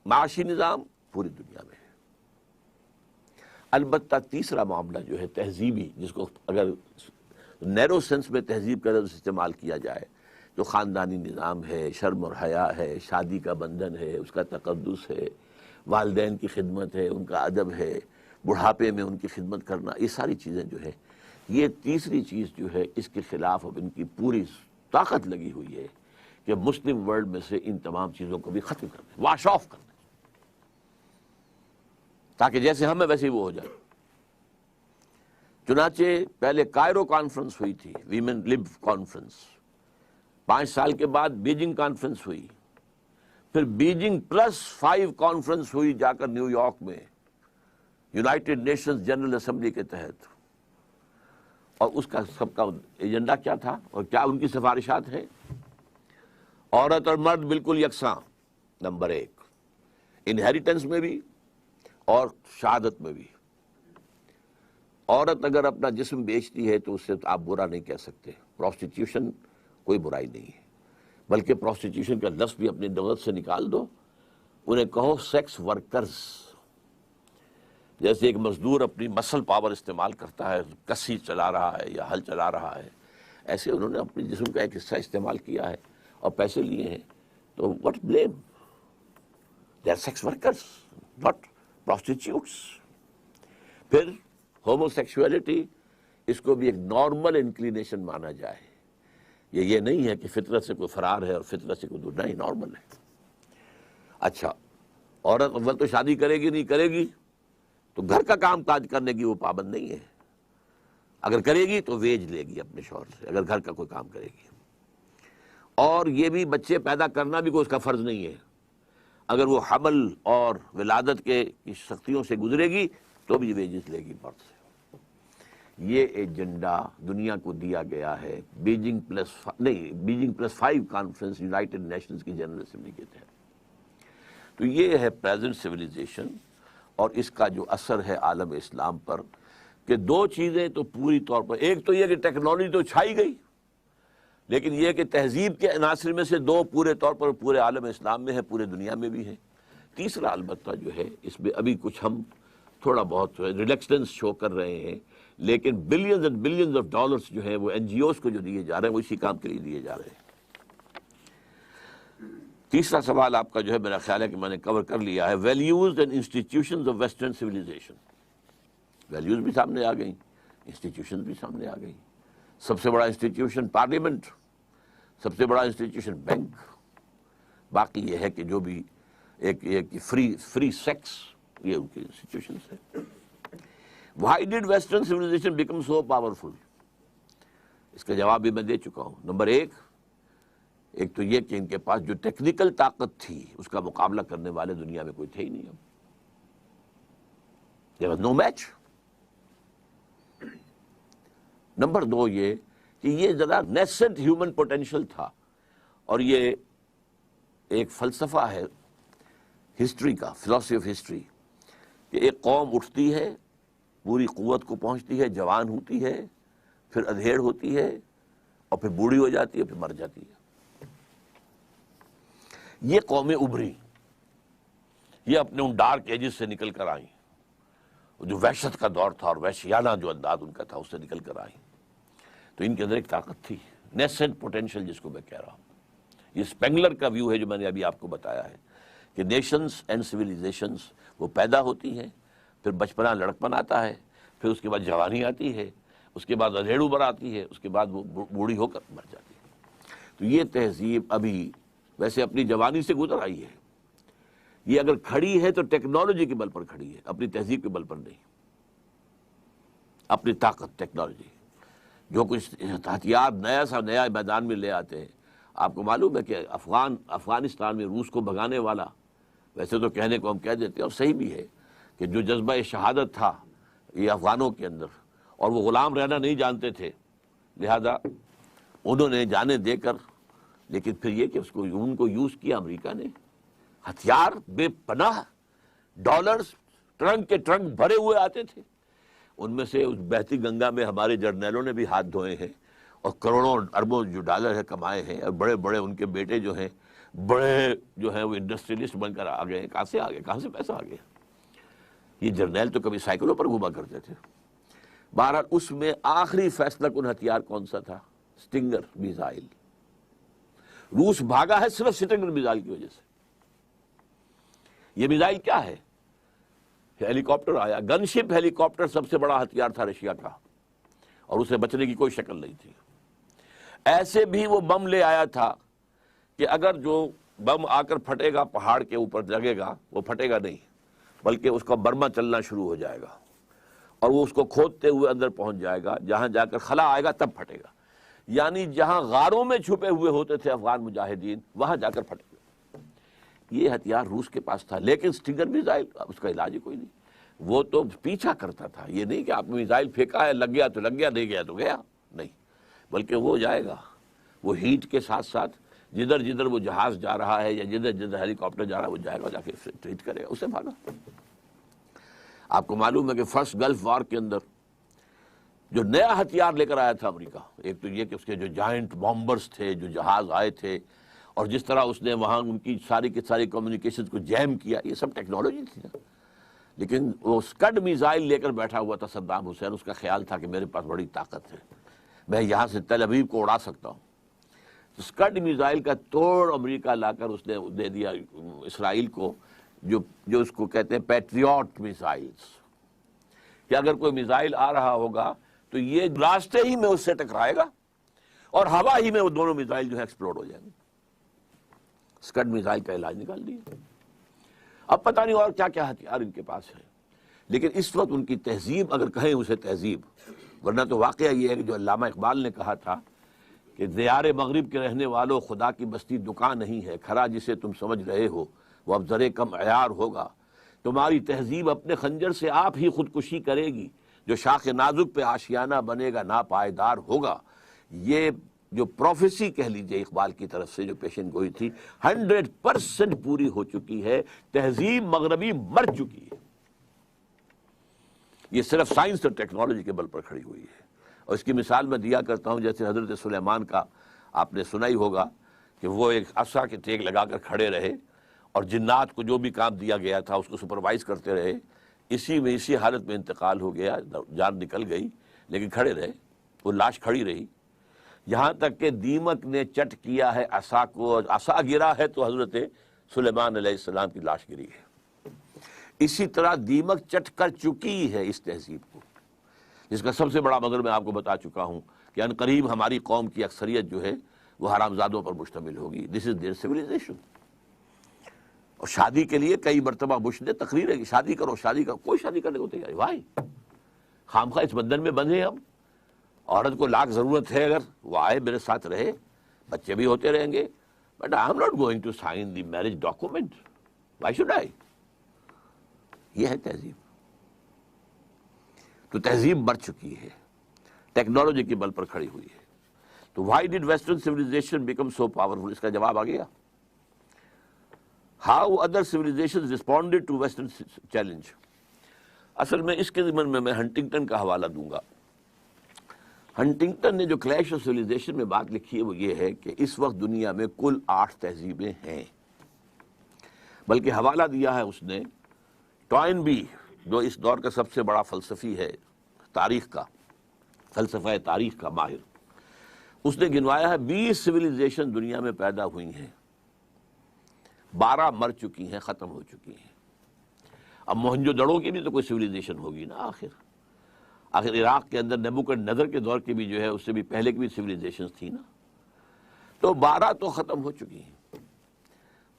معاشی نظام پوری دنیا میں ہے۔ البتہ تیسرا معاملہ جو ہے تہذیبی، جس کو اگر نیرو سینس میں تہذیب کا لفظ استعمال کیا جائے، جو خاندانی نظام ہے، شرم اور حیا ہے، شادی کا بندھن ہے، اس کا تقدس ہے، والدین کی خدمت ہے، ان کا ادب ہے، بڑھاپے میں ان کی خدمت کرنا، یہ ساری چیزیں جو ہے، یہ تیسری چیز جو ہے اس کے خلاف اب ان کی پوری طاقت لگی ہوئی ہے کہ مسلم ورلڈ میں سے ان تمام چیزوں کو بھی ختم کر دیں، واش آف کر دیں، تاکہ جیسے ہم ہیں ویسے ہی وہ ہو جائے۔ چنانچہ پہلے کائرو کانفرنس ہوئی تھی، ویمن لب کانفرنس، 5 سال کے بعد بیجنگ کانفرنس ہوئی، پھر بیجنگ +5 کانفرنس ہوئی جا کر نیو یارک میں یونائٹڈ نیشنز جنرل اسمبلی کے تحت، اور اس کا سب کا ایجنڈا کیا تھا اور کیا ان کی سفارشات ہیں؟ عورت اور مرد بالکل یکساں، نمبر 1، انہیریٹنس میں بھی اور شہادت میں بھی۔ عورت اگر اپنا جسم بیچتی ہے تو اس سے آپ برا نہیں کہہ سکتے، پروسٹیٹیوشن کوئی برائی نہیں ہے، بلکہ پروسٹیٹیوشن کا لفظ بھی اپنی لغت سے نکال دو، انہیں کہو سیکس ورکرز۔ جیسے ایک مزدور اپنی مسل پاور استعمال کرتا ہے، کسی چلا رہا ہے یا ہل چلا رہا ہے، ایسے انہوں نے اپنے جسم کا ایک حصہ استعمال کیا ہے اور پیسے لیے ہیں، تو what blame? They are sex workers, not prostitutes۔ پھر ہومو سیکشولیٹی، اس کو بھی ایک نارمل انکلینیشن مانا جائے، یہ نہیں ہے کہ فطرت سے کوئی فرار ہے اور فطرت سے کوئی دور، نہیں، نارمل ہے۔ اچھا، عورت اول تو شادی کرے گی نہیں کرے گی تو گھر کا کام کاج کرنے کی وہ پابند نہیں ہے، اگر کرے گی تو ویج لے گی اپنے شوہر سے، اگر گھر کا کوئی کام کرے گی۔ اور یہ بھی بچے پیدا کرنا بھی کوئی اس کا فرض نہیں ہے، اگر وہ حمل اور ولادت کے سختیوں سے گزرے گی تو بھی ویجز لے گی مرد سے۔ یہ ایجنڈا دنیا کو دیا گیا ہے بیجنگ +5 کانفرنس یونائٹڈ نیشنز کی جنرل اسمبلی کے تحت۔ تو یہ ہے پریزنٹ سویلائزیشن، اور اس کا جو اثر ہے عالم اسلام پر، کہ دو چیزیں تو پوری طور پر، ایک تو یہ کہ ٹیکنالوجی تو چھائی گئی، لیکن یہ کہ تہذیب کے عناصر میں سے دو پورے طور پر پورے عالم اسلام میں ہے، پورے دنیا میں بھی ہے۔ تیسرا البتہ جو ہے اس میں ابھی کچھ ہم تھوڑا بہت ریلیکسٹنس شو کر رہے ہیں، لیکن billions and billions of dollars جو ہیں وہ NGOs کو جو دیے جا رہے ہیں وہ اسی کام کے لیے دیے جا رہے ہیں۔ تیسرا سوال آپ کا جو ہے میرا خیال ہے کہ میں نے کور کر لیا ہے، values and institutions of western civilisation. Values بھی سامنے آ گئیں، انسٹیٹیوشنز بھی سامنے آ گئیں۔ سب سے بڑا انسٹیٹیوشن پارلیمنٹ، سب سے بڑا انسٹیٹیوشن بینک، باقی یہ ہے کہ جو بھی ایک فری سیکس، یہ ان کے انسٹیٹیوشنز ہیں۔ Why did Western civilization become so powerful؟ اس کا جواب بھی میں دے چکا ہوں۔ نمبر 1، ایک تو یہ کہ ان کے پاس جو ٹیکنیکل طاقت تھی اس کا مقابلہ کرنے والے دنیا میں کوئی تھے ہی نہیں۔ There was no match۔ Number 2 یہ کہ یہ ذرا نیسنٹ ہیومن پوٹینشل تھا، اور یہ ایک فلسفہ ہے ہسٹری کا، فلسفی آف ہسٹری، کہ ایک قوم اٹھتی ہے، پوری قوت کو پہنچتی ہے، جوان ہوتی ہے، پھر ادھیڑ ہوتی ہے، اور پھر بوڑھی ہو جاتی ہے، پھر مر جاتی ہے۔ یہ قومیں ابھری، یہ اپنے ان ڈارک ایجز سے نکل کر آئیں، جو وحشت کا دور تھا اور وحشیانہ جو انداز ان کا تھا اس سے نکل کر آئیں۔ تو ان کے اندر ایک طاقت تھی، نیسنٹ پوٹینشل جس کو میں کہہ رہا ہوں۔ یہ اسپینگلر کا ویو ہے جو میں نے ابھی آپ کو بتایا ہے کہ نیشنز اینڈ سویلائزیشنز وہ پیدا ہوتی ہیں، پھر بچپنا لڑکپن آتا ہے، پھر اس کے بعد جوانی آتی ہے، اس کے بعد ادھیڑ عمر آتی ہے، اس کے بعد وہ بوڑھی ہو کر مر جاتی ہے۔ تو یہ تہذیب ابھی ویسے اپنی جوانی سے گزر آئی ہے، یہ اگر کھڑی ہے تو ٹیکنالوجی کے بل پر کھڑی ہے، اپنی تہذیب کے بل پر نہیں، اپنی طاقت ٹیکنالوجی، جو کچھ ہتھیار نیا میدان میں لے آتے ہیں۔ آپ کو معلوم ہے کہ افغانستان میں روس کو بھگانے والا، ویسے تو کہنے کو ہم کہہ دیتے ہیں اور صحیح بھی ہے کہ جو جذبہ شہادت تھا یہ افغانوں کے اندر، اور وہ غلام رہنا نہیں جانتے تھے، لہذا انہوں نے جانیں دے کر، لیکن پھر یہ کہ ان کو یوز کیا امریکہ نے، ہتھیار بے پناہ، ڈالرز ٹرنک کے ٹرنک بھرے ہوئے آتے تھے، ان میں سے اس بہتی گنگا میں ہمارے جرنیلوں نے بھی ہاتھ دھوئے ہیں اور کروڑوں اربوں جو ڈالر ہے کمائے ہیں، اور بڑے بڑے ان کے بیٹے جو ہیں بڑے جو ہیں وہ انڈسٹریلسٹ بن کر آ گئے ہیں۔ کہاں سے آ گئے، کہاں سے پیسہ آ گیا؟ یہ جرنیل تو کبھی سائیکلوں پر گھوما کرتے تھے۔ بہرحال اس میں آخری فیصلہ کن ہتھیار کون سا تھا؟ Stinger missile. روس بھاگا ہے صرف سٹنگر میزائل کی وجہ سے۔ یہ میزائل کیا ہے؟ ہیلی کاپٹر آیا، گن شپ ہیلی کاپٹر سب سے بڑا ہتھیار تھا رشیا کا، اور اسے بچنے کی کوئی شکل نہیں تھی۔ ایسے بھی وہ بم لے آیا تھا کہ اگر جو بم آ کر پھٹے گا پہاڑ کے اوپر لگے گا، وہ پھٹے گا نہیں بلکہ اس کا برما چلنا شروع ہو جائے گا، اور وہ اس کو کھودتے ہوئے اندر پہنچ جائے گا، جہاں جا کر خلا آئے گا تب پھٹے گا، یعنی جہاں غاروں میں چھپے ہوئے ہوتے تھے افغان مجاہدین وہاں جا کر پھٹے گا۔ یہ ہتھیار روس کے پاس تھا، لیکن سٹنگر میزائل اس کا علاج ہی کوئی نہیں، وہ تو پیچھا کرتا تھا۔ یہ نہیں کہ آپ نے میزائل پھینکا ہے، لگ گیا تو لگ گیا، نہیں گیا تو گیا، نہیں، بلکہ وہ جائے گا، وہ ہیٹ کے ساتھ ساتھ جدھر جدھر وہ جہاز جا رہا ہے یا جدھر جدھر ہیلی کاپٹر جا رہا ہے وہ جائے گا، جا کے ٹریٹ کرے گا، اسے بھاگا۔ آپ کو معلوم ہے کہ فرسٹ گلف وار کے اندر جو نیا ہتھیار لے کر آیا تھا امریکہ، ایک تو یہ کہ اس کے جو جائنٹ بامبرز تھے، جو جہاز آئے تھے، اور جس طرح اس نے وہاں ان کی ساری کی ساری کمیونیکیشن کو جیم کیا، یہ سب ٹیکنالوجی تھی نا۔ لیکن وہ اسکڈ میزائل لے کر بیٹھا ہوا تھا صدام حسین، اس کا خیال تھا کہ میرے پاس بڑی طاقت ہے، میں یہاں سے تل ابیب کو اڑا سکتا ہوں۔ اسکڈ میزائل کا توڑ امریکہ لا کر اس نے دے دیا اسرائیل کو، جو اس کو کہتے ہیں پیٹریوٹ میزائلز، کہ اگر کوئی میزائل آ رہا ہوگا تو یہ راستے ہی میں اس سے ٹکرائے گا اور ہوا ہی میں وہ دونوں میزائل جو ہے ایکسپلوڈ ہو جائیں گے۔ اسکڈ میزائل کا علاج نکال دیا۔ اب پتہ نہیں اور کیا کیا ہتھیار ان کے پاس ہے، لیکن اس وقت ان کی تہذیب اگر کہیں اسے تہذیب، ورنہ تو واقعہ یہ ہے کہ جو علامہ اقبال نے کہا تھا کہ دیار مغرب کے رہنے والوں، خدا کی بستی دکان نہیں ہے، کھرا جسے تم سمجھ رہے ہو وہ اب ذرے کم عیار ہوگا، تمہاری تہذیب اپنے خنجر سے آپ ہی خودکشی کرے گی، جو شاخ نازک پہ آشیانہ بنے گا ناپائیدار ہوگا۔ یہ جو پروفیسی کہہ لیجئے اقبال کی طرف سے جو پیشن گوئی تھی 100% پوری ہو چکی ہے، تہذیب مغربی مر چکی ہے، یہ صرف سائنس اور ٹیکنالوجی کے بل پر کھڑی ہوئی ہے۔ اور اس کی مثال میں دیا کرتا ہوں، جیسے حضرت سلیمان کا آپ نے سنا ہی ہوگا کہ وہ ایک عصا کے ٹیک لگا کر کھڑے رہے اور جنات کو جو بھی کام دیا گیا تھا اس کو سپروائز کرتے رہے، اسی حالت میں انتقال ہو گیا، جان نکل گئی، لیکن کھڑے رہے، وہ لاش کھڑی رہی، یہاں تک کہ دیمک نے چٹ کیا ہے عصا کو، عصا گرا ہے تو حضرت سلیمان علیہ السلام کی لاش گری ہے۔ اسی طرح دیمک چٹ کر چکی ہے اس تہذیب کو، جس کا سب سے بڑا مگر میں آپ کو بتا چکا ہوں کہ عنقریب ہماری قوم کی اکثریت جو ہے وہ حرامزادوں پر مشتمل ہوگی۔ دس از دیئر سویلائزیشن۔ اور شادی کے لیے کئی مرتبہ بش نے تقریر ہے کہ شادی کرو، شادی کرو، کوئی شادی کرنے کو تیار ہے، بھائی خامخواہ اس بندھن میں بندھے ہم، عورت کو لاکھ ضرورت ہے اگر وہ آئے میرے ساتھ رہے، بچے بھی ہوتے رہیں گے، but I am not going to sign the marriage document, why should I? یہ ہے تہذیب۔ تو تہذیب مر چکی ہے، ٹیکنالوجی کے بل پر کھڑی ہوئی ہے۔ تو why did western civilization become so powerful? اس کا جواب آ گیا۔ How other civilization responded to western challenge. اصل میں اس کے ضمن میں ہنٹنگٹن کا حوالہ دوں گا۔ ہنٹنگٹن نے جو کلیش آف سیویلائزیشن میں بات لکھی ہے وہ یہ ہے کہ اس وقت دنیا میں کل 8 تہذیبیں ہیں، بلکہ حوالہ دیا ہے اس نے ٹوائن بی، جو اس دور کا سب سے بڑا فلسفی ہے، تاریخ کا فلسفہ تاریخ کا ماہر، اس نے گنوایا ہے 20 سیویلائزیشن دنیا میں پیدا ہوئی ہیں، 12 مر چکی ہیں، ختم ہو چکی ہیں۔ اب موہنجو دڑو کی بھی تو کوئی سویلائزیشن ہوگی نا آخر عراق کے اندر نیبوکڈنیزر کے دور کی بھی جو ہے اس سے بھی پہلے کی بھی سویلائزیشن تھی نا۔ تو 12 تو ختم ہو چکی ہیں،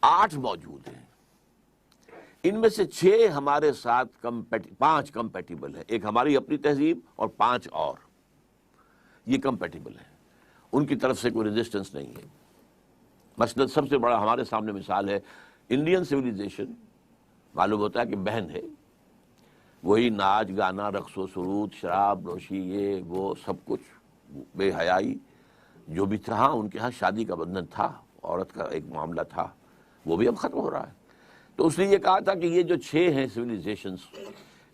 8 موجود ہیں، ان میں سے 6 ہمارے ساتھ 5 کمپیٹیبل ہیں، ایک ہماری اپنی تہذیب اور 5 اور یہ کمپیٹیبل ہیں، ان کی طرف سے کوئی ریزسٹنس نہیں ہے۔ مثلا سب سے بڑا ہمارے سامنے مثال ہے انڈین سویلائزیشن، معلوم ہوتا ہے کہ بہن ہے، وہی ناچ گانا رقص و سرود شراب نوشی یہ وہ سب کچھ بے حیائی جو بھی تھا، ان کے ہاں شادی کا بندھن تھا، عورت کا ایک معاملہ تھا، وہ بھی اب ختم ہو رہا ہے۔ تو اس نے یہ کہا تھا کہ یہ جو 6 ہیں سویلائزیشنز،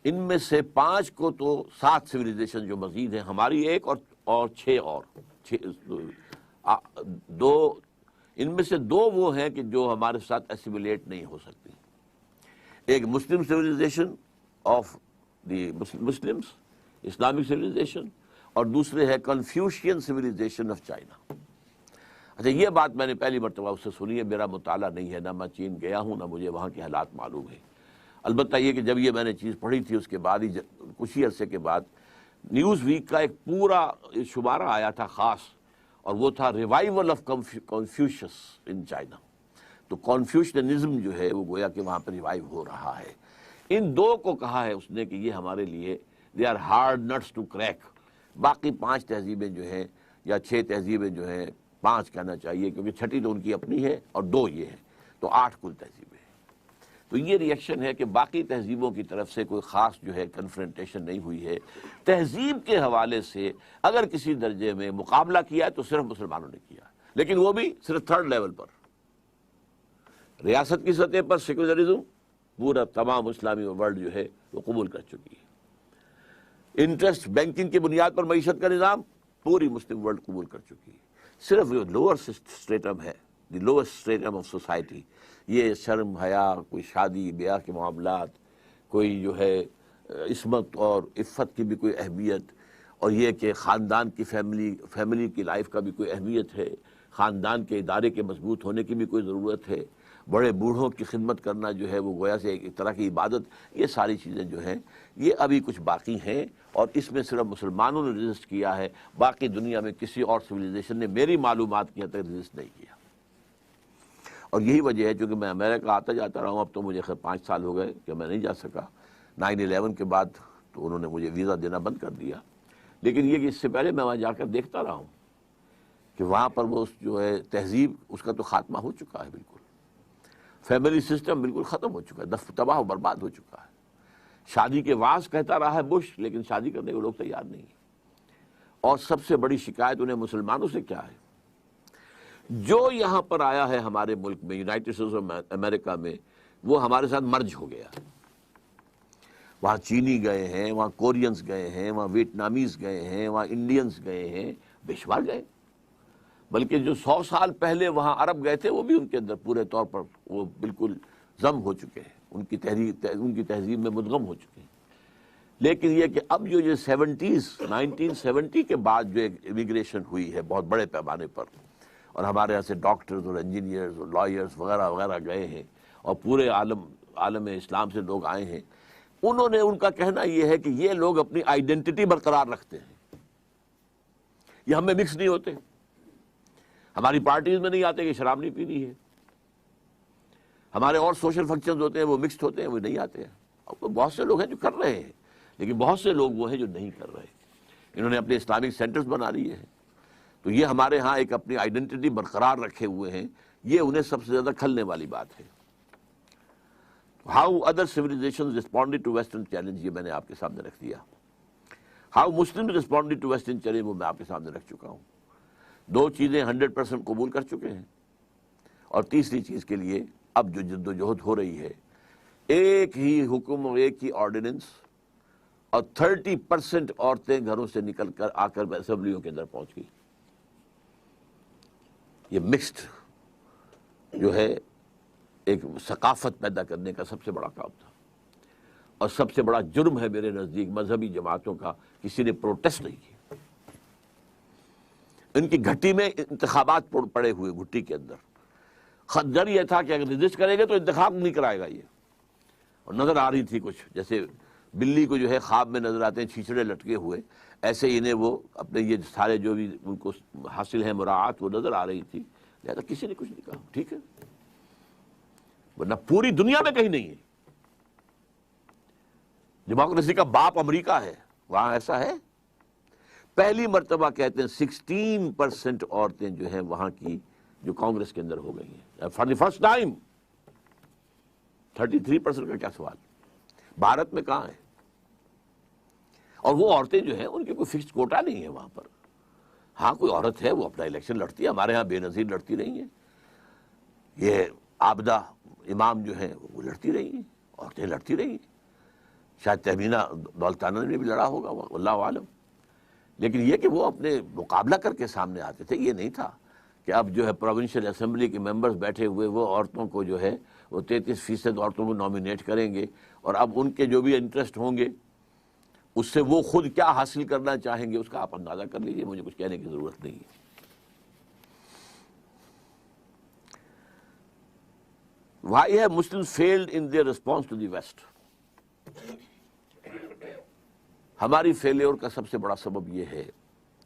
ان میں سے 5 کو تو 7 سویلائزیشن جو مزید ہیں، ہماری ایک اور 6 اور 2، ان میں سے 2 وہ ہیں کہ جو ہمارے ساتھ ایسیمولیٹ نہیں ہو سکتی، ایک Muslim civilization of the Muslims, Islamic civilization, اور دوسرے ہے کنفیوشین سویلائزیشن آف چائنا۔ اچھا یہ بات میں نے پہلی مرتبہ اس سے سنی ہے، میرا مطالعہ نہیں ہے، نہ میں چین گیا ہوں، نہ مجھے وہاں کے حالات معلوم ہیں۔ البتہ یہ کہ جب یہ میں نے چیز پڑھی تھی اس کے بعد ہی کچھ ہی عرصے کے بعد نیوز ویک کا ایک پورا شمارہ آیا تھا خاص، اور وہ تھا revival of Confucius in China. تو کنفیوشنزم جو ہے وہ گویا کہ وہاں پہ ریوائیو ہو رہا ہے۔ ان 2 کو کہا ہے اس نے کہ یہ ہمارے لیے they are hard nuts to crack. باقی 5 تہذیبیں جو ہیں یا 6 تہذیبیں جو ہیں، 5 کہنا چاہیے کیونکہ 6ٹھی تو ان کی اپنی ہے اور 2 یہ ہیں، تو 8 کل تہذیبیں ہیں۔ تو یہ ریئیکشن ہے کہ باقی تہذیبوں کی طرف سے کوئی خاص جو ہے کنفرنٹیشن نہیں ہوئی ہے۔ تہذیب کے حوالے سے اگر کسی درجے میں مقابلہ کیا ہے تو صرف مسلمانوں نے کیا ہے، لیکن وہ بھی صرف 3rd لیول پر۔ ریاست کی سطح پر سیکولرزم پورا تمام اسلامی ورلڈ جو ہے وہ قبول کر چکی ہے۔ انٹرسٹ بینکنگ کی بنیاد پر معیشت کا نظام پوری مسلم ورلڈ قبول کر چکی ہے۔ صرف جو لوور اسٹیٹم ہے، دی لوور اسٹیٹم آف سوسائٹی، یہ شرم حیا، کوئی شادی بیاہ کے معاملات، کوئی جو ہے عصمت اور عفت کی بھی کوئی اہمیت، اور یہ کہ خاندان کی فیملی کی لائف کا بھی کوئی اہمیت ہے، خاندان کے ادارے کے مضبوط ہونے کی بھی کوئی ضرورت ہے، بڑے بوڑھوں کی خدمت کرنا جو ہے وہ گویا سے ایک طرح کی عبادت، یہ ساری چیزیں جو ہیں یہ ابھی کچھ باقی ہیں، اور اس میں صرف مسلمانوں نے رجسٹ کیا ہے، باقی دنیا میں کسی اور سویلائزیشن نے میری معلومات کی حد تک رجسٹ نہیں کیا۔ اور یہی وجہ ہے چونکہ میں امریکہ آتا جاتا رہا ہوں، اب تو مجھے خیر 5 سال ہو گئے کہ میں نہیں جا سکا، 9/11 کے بعد تو انہوں نے مجھے ویزا دینا بند کر دیا، لیکن یہ کہ اس سے پہلے میں وہاں جا کر دیکھتا رہا ہوں کہ وہاں پر وہ جو ہے تہذیب اس کا تو خاتمہ ہو چکا ہے، بالکل فیملی سسٹم بالکل ختم ہو چکا ہے، تباہ و برباد ہو چکا ہے۔ شادی کے واز کہتا رہا ہے بش، لیکن شادی کرنے کو لوگ تیار نہیں ہیں۔ اور سب سے بڑی شکایت انہیں مسلمانوں سے کیا ہے؟ جو یہاں پر آیا ہے ہمارے ملک میں، یونائٹڈ اسٹیٹس آف امریکہ میں، وہ ہمارے ساتھ مرج ہو گیا۔ وہاں چینی گئے ہیں، وہاں کورینز گئے ہیں، وہاں ویتنامیز گئے ہیں، وہاں انڈینز گئے ہیں، بے شمار گئے، بلکہ جو 100 سال پہلے وہاں عرب گئے تھے وہ بھی ان کے اندر پورے طور پر وہ بالکل ضم ہو چکے ہیں، ان کی تہذیب میں مدغم ہو چکے ہیں۔ لیکن یہ کہ اب جو 1970 کے بعد جو ایک امیگریشن ہوئی ہے بہت بڑے پیمانے پر، اور ہمارے یہاں سے ڈاکٹرز اور انجینئرز اور لائرز وغیرہ وغیرہ گئے ہیں، اور پورے عالم اسلام سے لوگ آئے ہیں، انہوں نے ان کا کہنا یہ ہے کہ یہ لوگ اپنی آئیڈینٹی برقرار رکھتے ہیں، یہ ہم میں مکس نہیں ہوتے، ہماری پارٹیز میں نہیں آتے کہ شراب نہیں پینی ہے، ہمارے اور سوشل فنکشنز ہوتے ہیں وہ مکسڈ ہوتے ہیں، وہ نہیں آتے ہیں۔ اب بہت سے لوگ ہیں جو کر رہے ہیں، لیکن بہت سے لوگ وہ ہیں جو نہیں کر رہے، انہوں نے اپنے اسلامک سینٹرز بنا لیے ہیں، تو یہ ہمارے ہاں ایک اپنی آئیڈینٹی برقرار رکھے ہوئے ہیں، یہ انہیں سب سے زیادہ کھلنے والی بات ہے۔ How other civilisations responded to western challenge, یہ میں نے آپ کے سامنے رکھ دیا۔ How Muslim responded to western challenge, وہ میں آپ کے سامنے رکھ چکا ہوں۔ 2 چیزیں 100% قبول کر چکے ہیں، اور تیسری چیز کے لیے اب جو جد و جہد ہو رہی ہے، ایک ہی حکم اور ایک ہی آرڈیننس، اور 30% عورتیں گھروں سے نکل کر آ کر اسمبلیوں کے اندر پہنچ گئی۔ یہ مکسڈ جو ہے ایک ثقافت پیدا کرنے کا سب سے بڑا کام تھا، اور سب سے بڑا جرم ہے میرے نزدیک مذہبی جماعتوں کا، کسی نے پروٹیسٹ نہیں کیا۔ ان کی گھٹی میں انتخابات پڑے ہوئے، گھٹی کے اندر خدر یہ تھا کہ اگر رجسٹ کرے گے تو انتخاب نہیں کرائے گا یہ. اور نظر آ رہی تھی کچھ جیسے بلی کو جو ہے خواب میں نظر آتے ہیں چھیچڑے لٹکے ہوئے، ایسے ہی انہیں وہ اپنے یہ سارے جو بھی ان کو حاصل ہے مراعات وہ نظر آ رہی تھی، لہٰذا کسی نے کچھ نہیں کہا، ٹھیک ہے. ورنہ پوری دنیا میں کہیں نہیں ہے. ڈیموکریسی کا باپ امریکہ ہے، وہاں ایسا ہے. پہلی مرتبہ کہتے ہیں 16% عورتیں جو ہیں وہاں کی جو کانگریس کے اندر ہو گئی ہیں فار دی فرسٹ ٹائم. 33% کا کیا سوال، بھارت میں کہاں ہے؟ اور وہ عورتیں جو ہیں ان کی کوئی فکسڈ کوٹا نہیں ہے وہاں پر. ہاں کوئی عورت ہے وہ اپنا الیکشن لڑتی ہے، ہمارے ہاں بے نظیر لڑتی رہی ہیں، یہ عابدہ امام جو ہیں وہ لڑتی رہی ہیں، عورتیں لڑتی رہی ہیں، شاید تہمینہ دولتانہ نے بھی لڑا ہوگا واللہ عالم. لیکن یہ کہ وہ اپنے مقابلہ کر کے سامنے آتے تھے، یہ نہیں تھا کہ اب جو ہے پروونشل اسمبلی کے ممبرز بیٹھے ہوئے وہ عورتوں کو جو ہے وہ 33% عورتوں کو نامینیٹ کریں گے، اور اب ان کے جو بھی انٹرسٹ ہوں گے اس سے وہ خود کیا حاصل کرنا چاہیں گے اس کا آپ اندازہ کر لیجئے، مجھے کچھ کہنے کی ضرورت نہیں ہے. Why have Muslims failed in their response to the West? ہماری فیلیور کا سب سے بڑا سبب یہ ہے،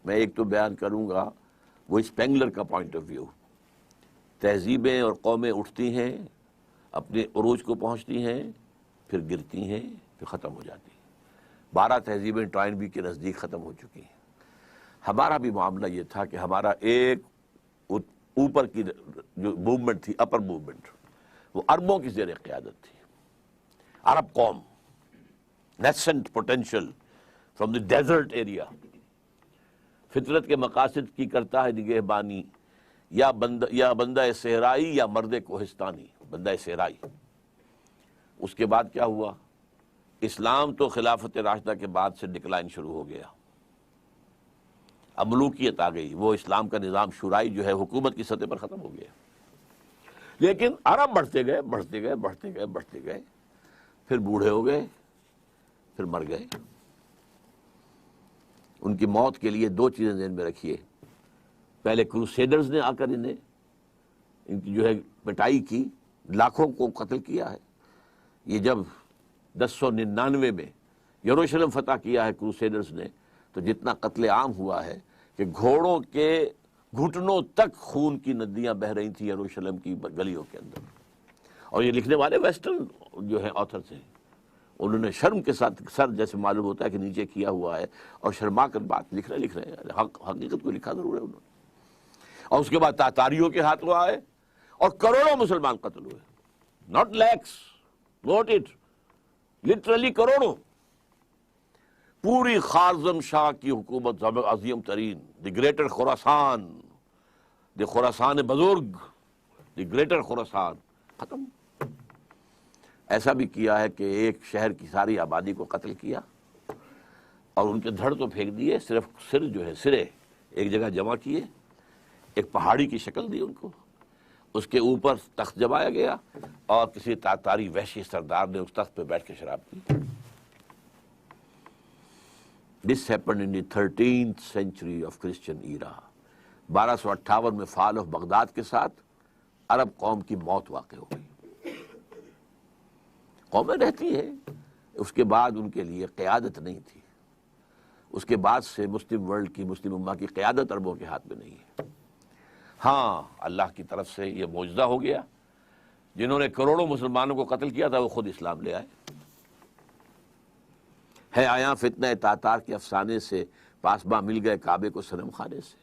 میں ایک تو بیان کروں گا وہ اسپینگلر کا پوائنٹ آف ویو. تہذیبیں اور قومیں اٹھتی ہیں، اپنے عروج کو پہنچتی ہیں، پھر گرتی ہیں، پھر ختم ہو جاتی ہیں. 12 تہذیبیں ٹوائنبی کے نزدیک ختم ہو چکی ہیں. ہمارا بھی معاملہ یہ تھا کہ ہمارا ایک اوپر کی جو موومنٹ تھی، اپر موومنٹ، وہ عربوں کی زیر قیادت تھی. عرب قوم، nascent potential from the desert area, فطرت کے مقاصد کی کرتا ہے نگہبانی، یا بندہ صحرائی یا مرد کوہستانی، بندہ صحرائی. اس کے بعد کیا ہوا؟ اسلام تو خلافت راشدہ کے بعد سے ڈکلائن شروع ہو گیا، اب ملوکیت آ گئی، وہ اسلام کا نظام شورائی جو ہے حکومت کی سطح پر ختم ہو گیا. لیکن عرب بڑھتے گئے بڑھتے گئے بڑھتے گئے بڑھتے گئے، پھر بوڑھے ہو گئے، پھر مر گئے. ان کی موت کے لیے 2 چیزیں ذہن میں رکھیے. پہلے کروسیڈرز نے آ کر ان کی جو ہے پٹائی کی، لاکھوں کو قتل کیا ہے. یہ جب 1099 میں یروشلم فتح کیا ہے کروسیڈرز نے، تو جتنا قتل عام ہوا ہے کہ گھوڑوں کے گھٹنوں تک خون کی ندیاں بہہ رہی تھیں یروشلم کی گلیوں کے اندر. اور یہ لکھنے والے ویسٹرن جو ہیں آتھرز ہیں، انہوں نے شرم کے ساتھ سر جیسے معلوم ہوتا ہے کہ نیچے کیا ہوا ہے، اور شرما کر بات لکھ رہے ہیں، حقیقت کو لکھا ضرور ہے انہوں نے. اور اس کے بعد تاتاریوں کے ہاتھوں آئے اور کروڑوں مسلمان قتل ہوئے. Not lakhs, note it, literally کروڑوں. پوری خارزم شاہ کی حکومت عظیم ترین، دی گریٹر خراسان، دی خراسان بزرگ، دی گریٹر خراسان، ختم. ایسا بھی کیا ہے کہ ایک شہر کی ساری آبادی کو قتل کیا اور ان کے دھڑ تو پھینک دیے، صرف سر جو ہے سرے ایک جگہ جمع کیے، ایک پہاڑی کی شکل دی ان کو، اس کے اوپر تخت جمایا گیا اور کسی تاتاری وحشی سردار نے اس تخت پہ بیٹھ کے شراب پی. This happened in the 13th century of Christian era. 1258 میں فال آف بغداد کے ساتھ عرب قوم کی موت واقع ہو گئی. قومیں رہتی ہیں، اس کے بعد ان کے لیے قیادت نہیں تھی. اس کے بعد سے مسلم ورلڈ کی، مسلم امہ کی قیادت عربوں کے ہاتھ میں نہیں ہے. ہاں اللہ کی طرف سے یہ معجزہ ہو گیا، جنہوں نے کروڑوں مسلمانوں کو قتل کیا تھا وہ خود اسلام لے آئے. ہے آیا فتنہ تاتار کے افسانے سے، پاسباں مل گئے کعبے کو صنم خانے سے.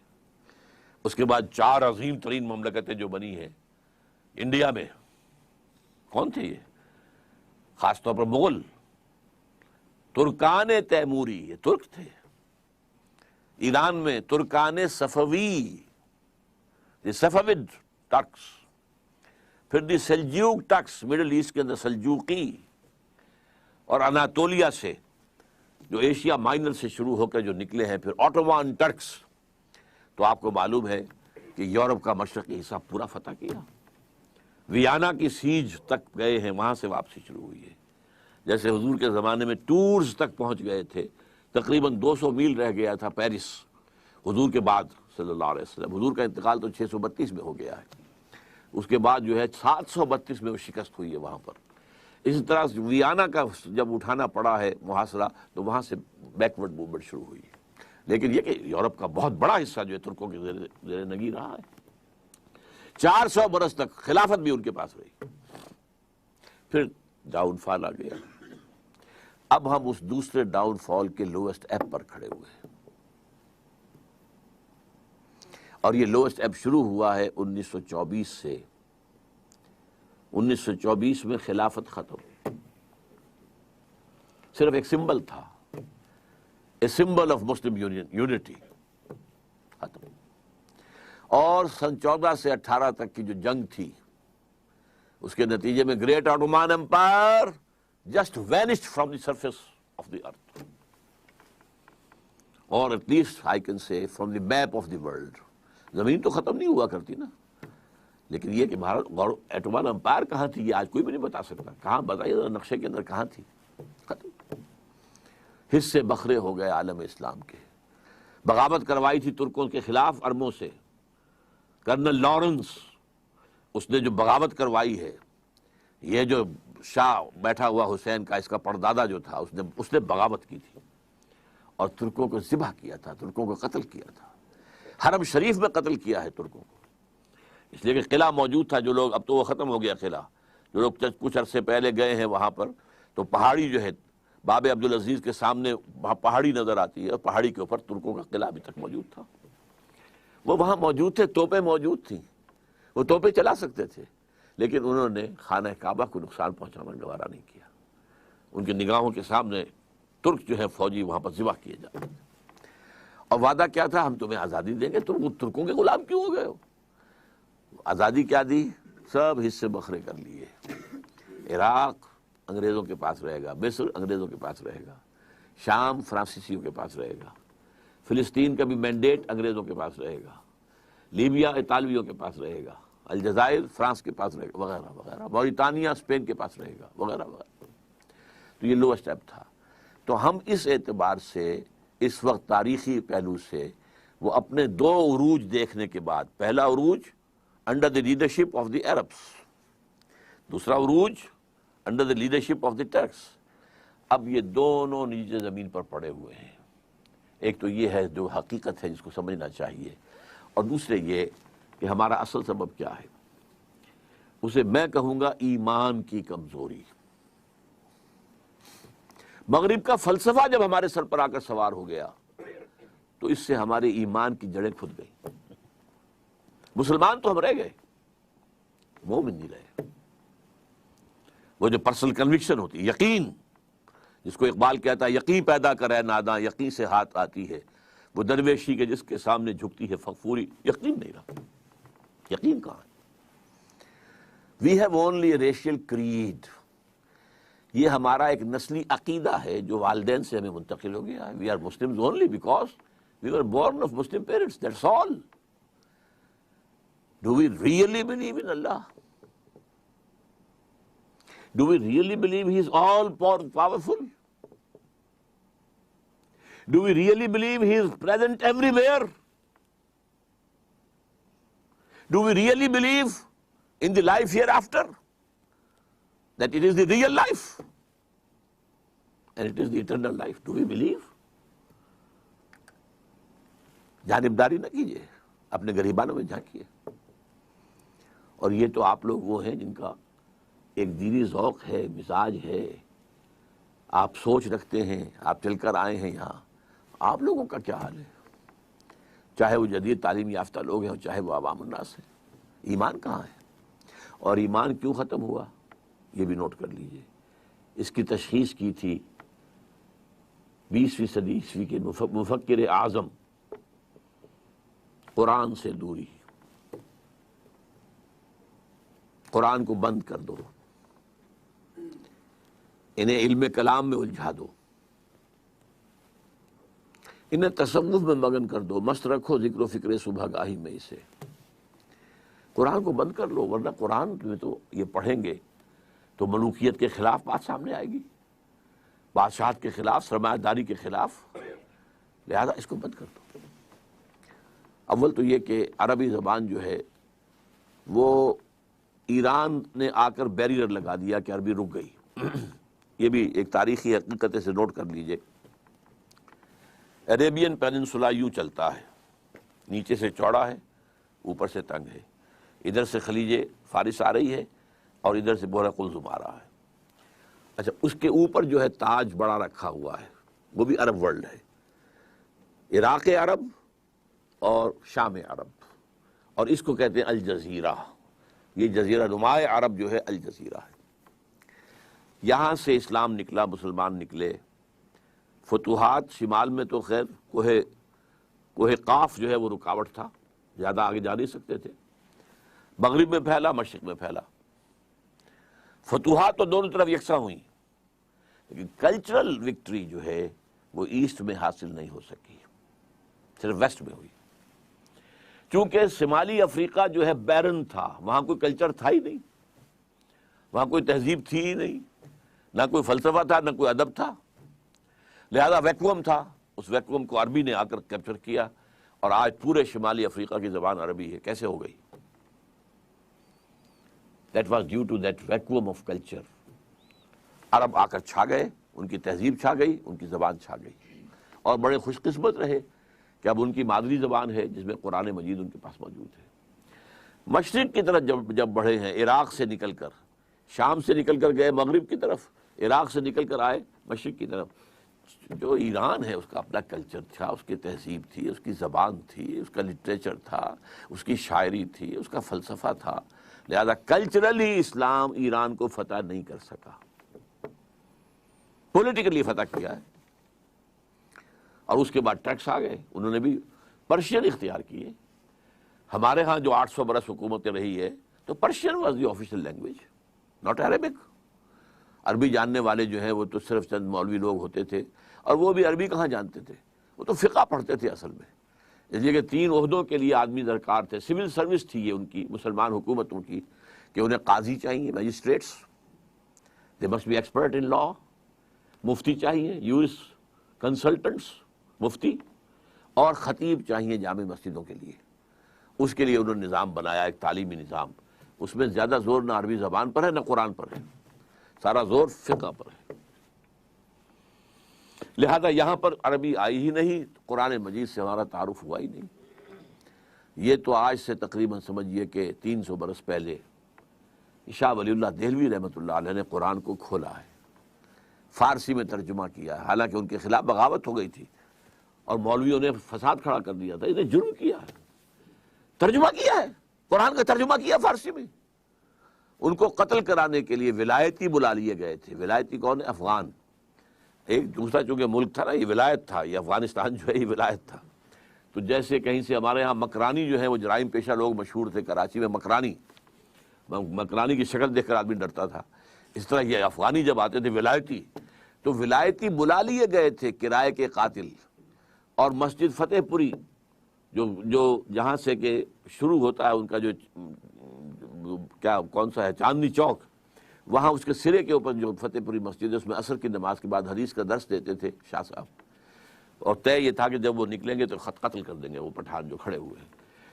اس کے بعد 4 عظیم ترین مملکتیں جو بنی ہیں انڈیا میں، کون تھے یہ؟ خاص طور پر مغل، ترکان تیموری، یہ ترک تھے. ایران میں ترکان صفوی، دی صفوید ٹرکس، پھر دی سلجوق ٹرکس، مڈل ایسٹ کے اندر سلجوقی، اور اناطولیہ سے جو ایشیا مائنر سے شروع ہو کر جو نکلے ہیں پھر آٹومان ٹرکس. تو آپ کو معلوم ہے کہ یورپ کا مشرقی حصہ پورا فتح کیا. ویانا کی سیج تک گئے ہیں، وہاں سے واپسی شروع ہوئی ہے. جیسے حضور کے زمانے میں ٹورز تک پہنچ گئے تھے، تقریباً 200 میل رہ گیا تھا پیرس حضور کے بعد صلی اللہ علیہ وسلم. حضور کا انتقال تو 632 میں ہو گیا ہے. اس کے بعد جو ہے 732 میں وہ شکست ہوئی ہے وہاں پر. اسی طرح ویانا کا جب اٹھانا پڑا ہے محاصرہ تو وہاں سے بیکورڈ موومنٹ شروع ہوئی ہے. لیکن یہ کہ یورپ کا بہت بڑا حصہ جو ہے ترکوں کے زیر نگی رہا ہے. 400 برس تک خلافت بھی ان کے پاس رہی. پھر ڈاؤن فال آ گیا. اب ہم اس دوسرے ڈاؤن فال کے لوئسٹ ایب پر کھڑے ہوئے ہیں، اور یہ لوئسٹ ایب شروع ہوا ہے 1924 سے. 1924 میں خلافت ختم، صرف ایک سمبل تھا، a symbol of Muslim unity, ختم. اور سن 14 سے 18 تک کی جو جنگ تھی اس کے نتیجے میں great Ottoman empire just vanished from the surface of the earth, اور at least I can say from the map of the world. زمین تو ختم نہیں ہوا کرتی نا، لیکن یہ کہ بھارت آٹومان امپائر کہاں تھی یہ آج کوئی بھی نہیں بتا سکتا. کہاں بتائیے ذرا نقشے کے اندر کہاں تھی؟ ختم. حصے بکھرے ہو گئے عالم اسلام کے. بغاوت کروائی تھی ترکوں کے خلاف عربوں سے. کرنل لارنس، اس نے جو بغاوت کروائی ہے، یہ جو شاہ بیٹھا ہوا حسین کا اس کا پردادا جو تھا اس نے بغاوت کی تھی اور ترکوں کو ذبح کیا تھا، ترکوں کو قتل کیا تھا. حرم شریف میں قتل کیا ہے ترکوں کو، اس لیے کہ قلعہ موجود تھا. جو لوگ، اب تو وہ ختم ہو گیا قلعہ، جو لوگ کچھ عرصے پہلے گئے ہیں وہاں پر تو پہاڑی جو ہے باب عبدالعزیز کے سامنے وہاں پہاڑی نظر آتی ہے، اور پہاڑی کے اوپر ترکوں کا قلعہ ابھی تک موجود تھا. وہ وہاں موجود تھے، توپیں موجود تھیں، وہ توپیں چلا سکتے تھے، لیکن انہوں نے خانہ کعبہ کو نقصان پہنچانا گوارا نہیں کیا. ان کی نگاہوں کے سامنے ترک جو ہے فوجی وہاں پر ذبح کیے جاتے تھے. اور وعدہ کیا تھا؟ ہم تمہیں آزادی دیں گے. ترکوں کے غلام کیوں ہو گئے ہو؟ آزادی کیا دی؟ سب حصے بکھرے کر لیے. عراق انگریزوں کے پاس رہے گا، مصر انگریزوں کے پاس رہے گا، شام فرانسیسیوں کے پاس رہے گا، فلسطین کا بھی مینڈیٹ انگریزوں کے پاس رہے گا، لیبیا اطالویوں کے پاس رہے گا، الجزائر فرانس کے پاس رہے گا، وغیرہ وغیرہ، موریٹانیہ اسپین کے پاس رہے گا، وغیرہ وغیرہ. تو یہ لوئسٹ ایب تھا. تو ہم اس اعتبار سے اس وقت تاریخی پہلو سے وہ اپنے دو عروج دیکھنے کے بعد، پہلا عروج under the leadership of the Arabs, دوسرا عروج under the leadership of the tricks. اب یہ دونوں نیچے زمین پر پڑے ہوئے ہیں. ایک تو یہ ہے جو حقیقت ہے جس کو سمجھنا چاہیے، اور دوسرے یہ کہ ہمارا اصل سبب کیا ہے. اسے میں کہوں گا ایمان کی کمزوری. مغرب کا فلسفہ جب ہمارے سر پر آ کر سوار ہو گیا تو اس سے ہمارے ایمان کی جڑیں کھد گئی. مسلمان تو ہم رہ گئے، مومن نہیں رہے. وہ جو پرسنل کنوکشن ہوتی، یقین، جس کو اقبال کہتا ہے یقین پیدا کرے ناداں یقین سے ہاتھ آتی ہے، وہ درویشی کے جس کے سامنے جھکتی ہے فغفوری. یقین نہیں رہا. یقین کہاں ہے؟ We have only a racial creed. یہ ہمارا ایک نسلی عقیدہ ہے جو والدین سے ہمیں منتقل ہو گیا ہے. We are Muslims only because we were born of Muslim parents, that's all. Do we really believe in Allah? Do we really believe He is all powerful? Do we really believe He is present everywhere? Do we really believe in the life hereafter? That it is the real life and it is the eternal life. Do we believe? جانبداری نہ کیجیے، اپنے گریبانوں میں جھانکیے. اور یہ تو آپ لوگ وہ ہیں جن کا ایک دینی ذوق ہے، مزاج ہے، آپ سوچ رکھتے ہیں، آپ چل کر آئے ہیں یہاں. آپ لوگوں کا کیا حال ہے؟ چاہے وہ جدید تعلیم یافتہ لوگ ہیں، چاہے وہ عوام الناس ہیں. ایمان کہاں ہے؟ اور ایمان کیوں ختم ہوا یہ بھی نوٹ کر لیجئے. اس کی تشخیص کی تھی 20ویں صدی عیسوی کے مفکر اعظم قرآن سے دوری. قرآن کو بند کر دو، انہیں علم کلام میں الجھا دو، انہیں تصوف میں مگن کر دو، مست رکھو ذکر و فکر صبح گاہی میں اسے. قرآن کو بند کر لو، ورنہ قرآن میں تو یہ پڑھیں گے تو ملوکیت کے خلاف بات سامنے آئے گی، بادشاہت کے خلاف، سرمایہ داری کے خلاف. لہذا اس کو بند کر دو. اول تو یہ کہ عربی زبان جو ہے وہ ایران نے آ کر بیریئر لگا دیا کہ عربی رک گئی۔ یہ بھی ایک تاریخی حقیقت سے نوٹ کر لیجئے۔ عربین پیننسولا یوں چلتا ہے، نیچے سے چوڑا ہے، اوپر سے تنگ ہے، ادھر سے خلیج فارس آ رہی ہے اور ادھر سے بحر قلزم آ رہا ہے۔ اچھا، اس کے اوپر جو ہے تاج بڑا رکھا ہوا ہے، وہ بھی عرب ورلڈ ہے، عراق عرب اور شام عرب، اور اس کو کہتے ہیں الجزیرہ۔ یہ جزیرہ نما عرب جو ہے الجزیرہ ہے۔ یہاں سے اسلام نکلا، مسلمان نکلے۔ فتوحات شمال میں تو خیر کوہ قاف جو ہے وہ رکاوٹ تھا، زیادہ آگے جا نہیں سکتے تھے۔ مغرب میں پھیلا، مشرق میں پھیلا۔ فتوحات تو دونوں طرف یکساں ہوئیں، لیکن کلچرل وکٹری جو ہے وہ ایسٹ میں حاصل نہیں ہو سکی، صرف ویسٹ میں ہوئی۔ چونکہ شمالی افریقہ جو ہے بیرن تھا، وہاں کوئی کلچر تھا ہی نہیں، وہاں کوئی تہذیب تھی ہی نہیں، نہ کوئی فلسفہ تھا، نہ کوئی ادب تھا، لہذا ویکوم تھا۔ اس ویکوم کو عربی نے آ کر کیپچر کیا، اور آج پورے شمالی افریقہ کی زبان عربی ہے۔ کیسے ہو گئی؟ That was due to that vacuum of culture۔ عرب آ کر چھا گئے، ان کی تہذیب چھا گئی، ان کی زبان چھا گئی، اور بڑے خوش قسمت رہے کہ اب ان کی مادری زبان ہے جس میں قرآن مجید ان کے پاس موجود ہے۔ مشرق کی طرف جب بڑھے ہیں، عراق سے نکل کر، شام سے نکل کر گئے مغرب کی طرف، عراق سے نکل کر آئے مشرق کی طرف، جو ایران ہے اس کا اپنا کلچر تھا، اس کی تہذیب تھی، اس کی زبان تھی، اس کا لٹریچر تھا، اس کی شاعری تھی، اس کا فلسفہ تھا، لہذا کلچرلی اسلام ایران کو فتح نہیں کر سکا۔ پولیٹیکلی فتح کیا ہے، اور اس کے بعد ٹیکس آ گئے، انہوں نے بھی پرشین اختیار کیے۔ ہمارے ہاں جو 800 برس حکومت رہی ہے تو Persian was the official language, not Arabic. عربی جاننے والے جو ہیں وہ تو صرف چند مولوی لوگ ہوتے تھے، اور وہ بھی عربی کہاں جانتے تھے، وہ تو فقہ پڑھتے تھے اصل میں۔ اس لیے کہ 3 عہدوں کے لیے آدمی درکار تھے، سول سروس تھی یہ ان کی مسلمان حکومتوں کی، کہ انہیں قاضی چاہیے، magistrates, they must be expert in law, مفتی چاہیے، یورس کنسلٹنٹس، مفتی، اور خطیب چاہیے جامع مسجدوں کے لیے۔ اس کے لیے انہوں نے نظام بنایا، ایک تعلیمی نظام۔ اس میں زیادہ زور نہ عربی زبان پر ہے نہ قرآن پر ہے، سارا زور فقہ پر ہے۔ لہذا یہاں پر عربی آئی ہی نہیں، قرآن مجید سے ہمارا تعارف ہوا ہی نہیں۔ یہ تو آج سے تقریباً سمجھیے کہ 300 برس پہلے شاہ ولی اللہ دہلوی رحمۃ اللہ علیہ نے قرآن کو کھولا ہے، فارسی میں ترجمہ کیا ہے، حالانکہ ان کے خلاف بغاوت ہو گئی تھی اور مولویوں نے فساد کھڑا کر دیا تھا۔ انہیں جرم کیا ہے، ترجمہ کیا ہے، قرآن کا ترجمہ کیا فارسی میں۔ ان کو قتل کرانے کے لیے ولایتی بلا لیے گئے تھے۔ ولایتی کون ہے؟ افغان۔ ایک دوسرا چونکہ ملک تھا نا، یہ ولایت تھا، یہ افغانستان جو ہے یہ ولایت تھا۔ تو جیسے کہیں سے ہمارے ہاں مکرانی جو ہے وہ جرائم پیشہ لوگ مشہور تھے، کراچی میں مکرانی کی شکل دیکھ کر آدمی ڈرتا تھا، اس طرح یہ افغانی جب آتے تھے ولایتی، تو ولایتی بلا لیے گئے تھے کرائے کے قاتل، اور مسجد فتح پوری جو جہاں سے کہ شروع ہوتا ہے ان کا جو کون سا ہے، چاندنی چوک، وہاں اس کے سرے کے اوپر جو فتح پوری مسجد ہے، اس میں عصر کی نماز کے بعد حدیث کا درس دیتے تھے شاہ صاحب، اور طے یہ تھا کہ جب وہ نکلیں گے تو قتل کر دیں گے وہ پٹھان جو کھڑے ہوئے ہیں۔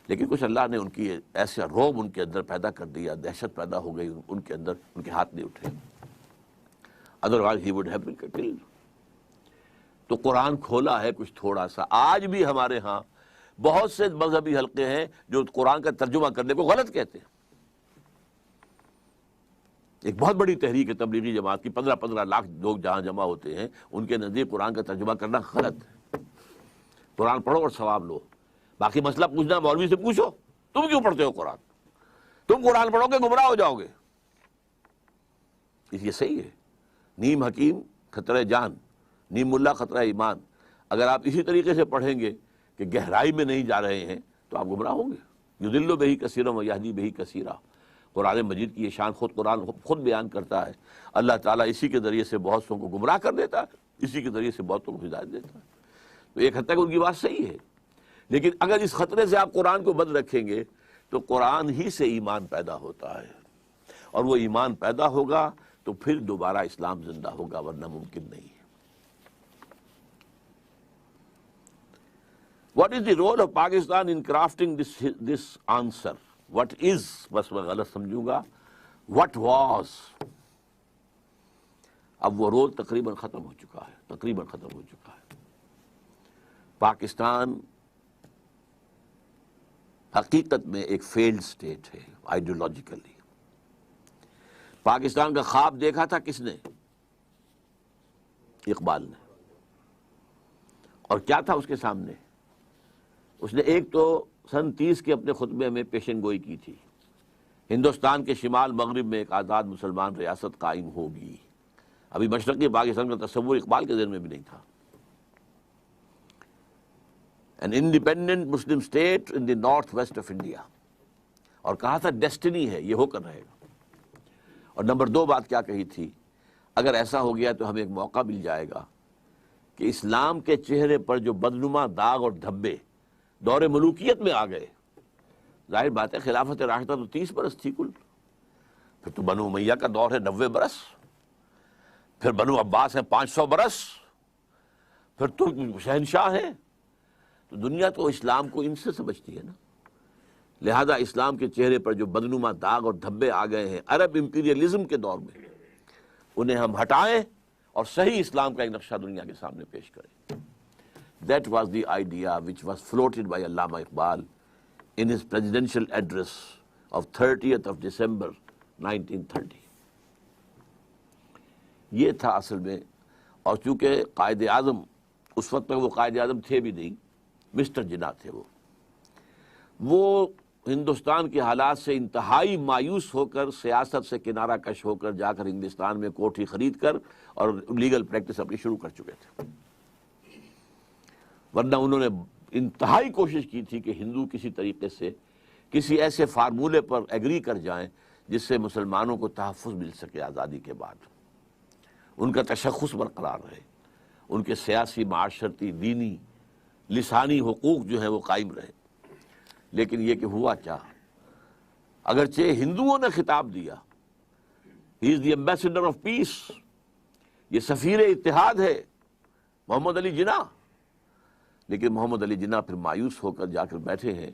لیکن کچھ اللہ نے ان کی ایسا روب ان کے اندر پیدا کر دیا، دہشت پیدا ہو گئی ان کے اندر، ان کے ہاتھ نہیں اٹھے، otherwise he would have been killed. تو قرآن کھولا ہے کچھ تھوڑا سا۔ آج بھی ہمارے ہاں بہت سے مذہبی حلقے ہیں جو قرآن کا ترجمہ کرنے کو غلط کہتے ہیں۔ ایک بہت بڑی تحریک ہے تبلیغی جماعت کی، 15 لاکھ لوگ جہاں جمع ہوتے ہیں، ان کے نزدیک قرآن کا ترجمہ کرنا غلط ہے۔ قرآن پڑھو اور ثواب لو، باقی مسئلہ پوچھنا مولوی سے پوچھو، تم کیوں پڑھتے ہو قرآن؟ تم قرآن پڑھو گے گمراہ ہو جاؤ گے۔ اس یہ صحیح ہے، نیم حکیم خطرہ جان، نیم ملا خطرہ ایمان۔ اگر آپ اسی طریقے سے پڑھیں گے کہ گہرائی میں نہیں جا رہے ہیں تو آپ گمراہ ہوں گے۔ یضل بہ کثیرا ویہدی بہ کثیرا، قرآن مجید کی یہ شان قرآن خود بیان کرتا ہے۔ اللہ تعالیٰ اسی کے ذریعے سے بہت سو کو گمراہ کر دیتا ہے، اسی کے ذریعے سے بہتوں کو ہدایت دیتا ہے۔ تو ایک حد تک ان کی بات صحیح ہے، لیکن اگر اس خطرے سے آپ قرآن کو بند رکھیں گے تو قرآن ہی سے ایمان پیدا ہوتا ہے، اور وہ ایمان پیدا ہوگا تو پھر دوبارہ اسلام زندہ ہوگا، ورنہ ممکن نہیں ہے۔ What is the role of Pakistan in crafting this answer? What is، بس میں غلط سمجھوں گا what was. اب وہ رول تقریباً ختم ہو چکا ہے. پاکستان حقیقت میں ایک فیلڈ سٹیٹ ہے آئیڈیولوجیکلی. پاکستان کا خواب دیکھا تھا کس نے؟ اقبال نے. اور کیا تھا اس کے سامنے؟ اس نے ایک تو سن 30 کے اپنے خطبے میں پیشن گوئی کی تھی، ہندوستان کے شمال مغرب میں ایک آزاد مسلمان ریاست قائم ہوگی. ابھی مشرقی پاکستان کا تصور اقبال کے ذہن میں بھی نہیں تھا. An independent Muslim state in the northwest of India. اور کہا تھا ڈیسٹنی ہے، یہ ہو کر رہے گا. اور نمبر 2 بات کیا کہی تھی؟ اگر ایسا ہو گیا تو ہمیں ایک موقع مل جائے گا کہ اسلام کے چہرے پر جو بدنما داغ اور دھبے دور ملوکیت میں آ گئے، ظاہر بات ہے خلافت راشدہ تو 30 برس تھی کل، پھر تو بنو امیہ کا دور ہے 90 برس، پھر بنو عباس ہے 500 برس، پھر ترک شہنشاہ ہیں. تو دنیا تو اسلام کو ان سے سمجھتی ہے نا. لہذا اسلام کے چہرے پر جو بدنما داغ اور دھبے آ گئے ہیں عرب امپیریلزم کے دور میں، انہیں ہم ہٹائیں اور صحیح اسلام کا ایک نقشہ دنیا کے سامنے پیش کریں. That was the idea which was floated by Allama Iqbal in his presidential address of 30th of December 1930. یہ تھا اصل میں. اور چونکہ قائد اعظم اس وقت تک وہ قائد اعظم تھے بھی نہیں، مسٹر جناح تھے. وہ ہندوستان کے حالات سے انتہائی مایوس ہو کر سیاست سے کنارہ کش ہو کر جا کر انگلستان میں کوٹھی خرید کر اور لیگل پریکٹس اپنی شروع کر چکے تھے. ورنہ انہوں نے انتہائی کوشش کی تھی کہ ہندو کسی طریقے سے کسی ایسے فارمولے پر ایگری کر جائیں جس سے مسلمانوں کو تحفظ مل سکے آزادی کے بعد، ان کا تشخص برقرار رہے، ان کے سیاسی، معاشرتی، دینی، لسانی حقوق جو ہیں وہ قائم رہے. لیکن یہ کہ ہوا کیا؟ اگرچہ ہندوؤں نے خطاب دیا، ہی از دی ایمبیسڈر آف پیس، یہ سفیر اتحاد ہے محمد علی جناح، لیکن محمد علی جناح پھر مایوس ہو کر جا کر بیٹھے ہیں.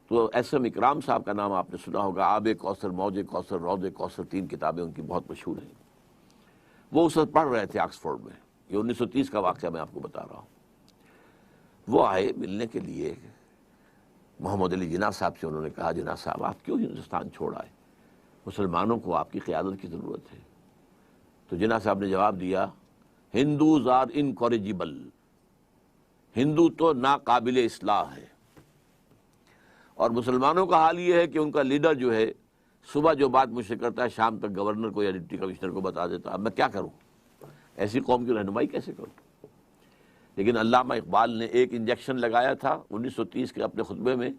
تو ایس ایم اکرام صاحب کا نام آپ نے سنا ہوگا. آب کوثر، موج کوثر، رود کوثر، 3 کتابیں ان کی بہت مشہور ہیں. وہ اس وقت پڑھ رہے تھے آکسفورڈ میں. یہ 1930 کا واقعہ میں آپ کو بتا رہا ہوں. وہ آئے ملنے کے لیے محمد علی جناح صاحب سے. انہوں نے کہا جناح صاحب آپ کیوں ہندوستان چھوڑ آئے؟ مسلمانوں کو آپ کی قیادت کی ضرورت ہے. تو جناح صاحب نے جواب دیا، ہندوز آر انکوریجیبل، ہندو تو ناقابل اصلاح ہے. اور مسلمانوں کا حال یہ ہے کہ ان کا لیڈر جو ہے صبح جو بات مجھ سے کرتا ہے شام تک گورنر کو یا ڈپٹی کمشنر کو بتا دیتا. اب میں کیا کروں؟ ایسی قوم کی رہنمائی کیسے کروں؟ لیکن علامہ اقبال نے ایک انجیکشن لگایا تھا 1930 کے اپنے خطبے میں،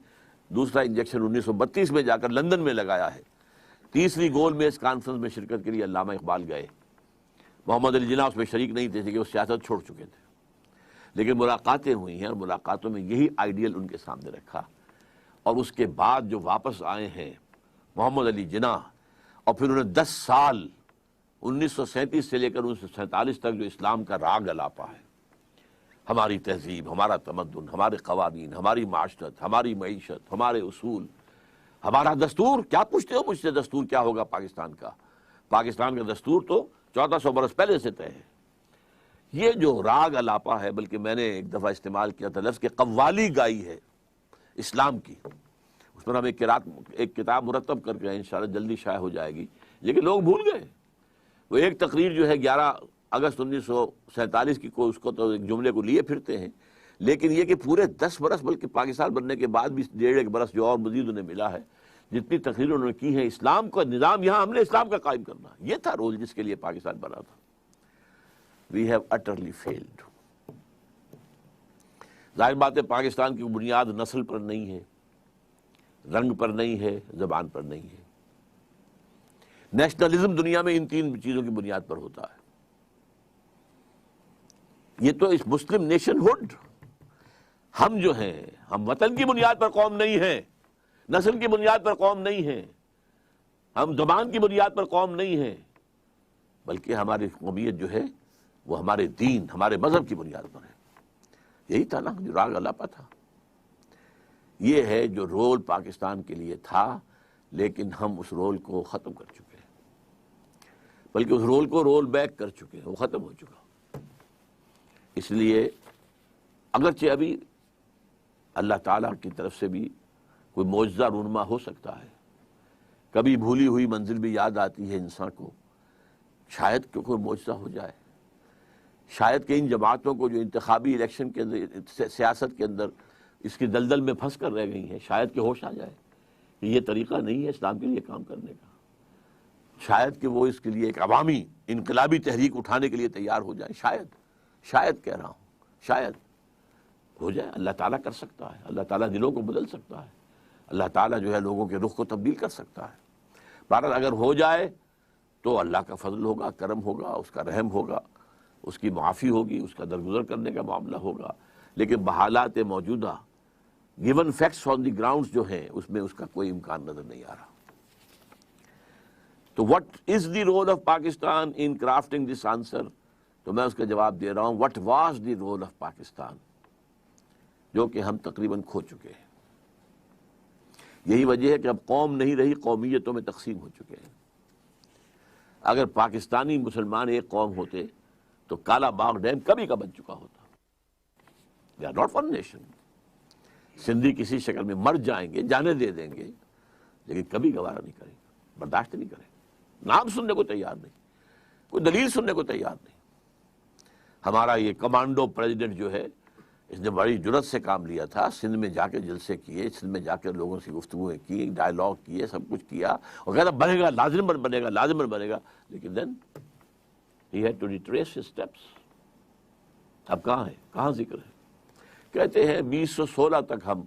دوسرا انجیکشن 1932 میں جا کر لندن میں لگایا ہے. تیسری گول میز کانفرنس میں شرکت کے لیے علامہ اقبال گئے. محمد علی جناح اس میں شریک نہیں تھے کہ وہ سیاست چھوڑ چکے تھے. لیکن ملاقاتیں ہوئی ہیں اور ملاقاتوں میں یہی آئیڈیل ان کے سامنے رکھا. اور اس کے بعد جو واپس آئے ہیں محمد علی جناح، اور پھر انہوں نے 10 سال 1937 سے لے کر 1947 تک جو اسلام کا راگ الاپا ہے، ہماری تہذیب، ہمارا تمدن، ہمارے قوانین، ہماری معاشرت، ہماری معیشت، ہمارے اصول، ہمارا دستور. کیا پوچھتے ہو مجھ سے دستور کیا ہوگا پاکستان کا؟ پاکستان کا دستور تو 1400 برس پہلے سے طے ہے. یہ جو راگ الاپا ہے، بلکہ میں نے ایک دفعہ استعمال کیا تھا لفظ کہ قوالی گائی ہے اسلام کی. اس پر ہم ایک کتاب مرتب کر کے انشاءاللہ جلدی شائع ہو جائے گی. لیکن لوگ بھول گئے. وہ ایک تقریر جو ہے 11 اگست 1947 کی اس کو تو ایک جملے کو لیے پھرتے ہیں، لیکن یہ کہ پورے 10 برس بلکہ پاکستان بننے کے بعد بھی 1.5 برس جو اور مزید انہیں ملا ہے، جتنی تقریریں انہوں نے کی ہیں اسلام کا نظام، یہاں ہم نے اسلام کا قائم کرنا، یہ تھا رول جس کے لیے پاکستان بنا تھا. We have utterly failed. ظاہر بات ہے پاکستان کی بنیاد نسل پر نہیں ہے، رنگ پر نہیں ہے، زبان پر نہیں ہے. نیشنلزم دنیا میں ان 3 چیزوں کی بنیاد پر ہوتا ہے. یہ تو اس مسلم نیشن ہوڈ، ہم جو ہیں ہم وطن کی بنیاد پر قوم نہیں ہیں، نسل کی بنیاد پر قوم نہیں ہیں، ہم زبان کی بنیاد پر قوم نہیں ہیں، بلکہ ہماری قومیت جو ہے وہ ہمارے دین، ہمارے مذہب کی بنیاد پر ہے. یہی تھا نا جو راگ الاپا تھا. یہ ہے جو رول پاکستان کے لیے تھا. لیکن ہم اس رول کو ختم کر چکے ہیں، بلکہ اس رول کو رول بیک کر چکے ہیں، وہ ختم ہو چکا۔ اس لیے اگرچہ ابھی اللہ تعالیٰ کی طرف سے بھی کوئی معجزہ رونما ہو سکتا ہے، کبھی بھولی ہوئی منزل بھی یاد آتی ہے انسان کو، شاید کہ کوئی معجزہ ہو جائے، شاید کہ ان جماعتوں کو جو انتخابی الیکشن کے اندر، سیاست کے اندر اس کی دلدل میں پھنس کر رہ گئی ہیں، شاید کہ ہوش آ جائے کہ یہ طریقہ نہیں ہے اسلام کے لیے کام کرنے کا، شاید کہ وہ اس کے لیے ایک عوامی انقلابی تحریک اٹھانے کے لیے تیار ہو جائے، شاید کہہ رہا ہوں، شاید ہو جائے۔ اللہ تعالیٰ کر سکتا ہے، اللہ تعالیٰ دلوں کو بدل سکتا ہے، اللہ تعالیٰ جو ہے لوگوں کے رخ کو تبدیل کر سکتا ہے۔ بہرحال اگر ہو جائے تو اللہ کا فضل ہوگا، کرم ہوگا، اس کا رحم ہوگا، اس کی معافی ہوگی، اس کا درگزر کرنے کا معاملہ ہوگا، لیکن بحالات موجودہ given facts on the grounds جو ہیں اس میں اس کا کوئی امکان نظر نہیں آ رہا۔ تو what is the role of Pakistan in crafting this answer؟ تو میں اس کا جواب دے رہا ہوں what was the role of Pakistan، جو کہ ہم تقریباً کھو چکے ہیں۔ یہی وجہ ہے کہ اب قوم نہیں رہی، قومیتوں میں تقسیم ہو چکے ہیں۔ اگر پاکستانی مسلمان ایک قوم ہوتے تو کالا باغ ڈیم کبھی کا بن چکا ہوتا۔ They are not one nation۔ Sindhi کسی شکل میں مر جائیں گے، جانے دے دیں گے، لیکن کبھی گوارا نہیں کریں گے، برداشت نہیں کریں گے، نام سننے کو تیار نہیں، کوئی دلیل سننے کو تیار نہیں۔ ہمارا یہ کمانڈو پریزیڈنٹ جو ہے، اس نے بڑی جرت سے کام لیا تھا، سندھ میں جا کے جلسے کیے، سندھ میں جا کے لوگوں سے گفتگویں کی، ڈائلاگ کیے، سب کچھ کیا، اور کہتا بنے گا، لازماً بنے گا، لازماً بنے گا، لیکن دین he had to retrace his steps۔ اب کہاں ہے، کہاں ذکر ہے؟ کہتے ہیں 2016 تک ہم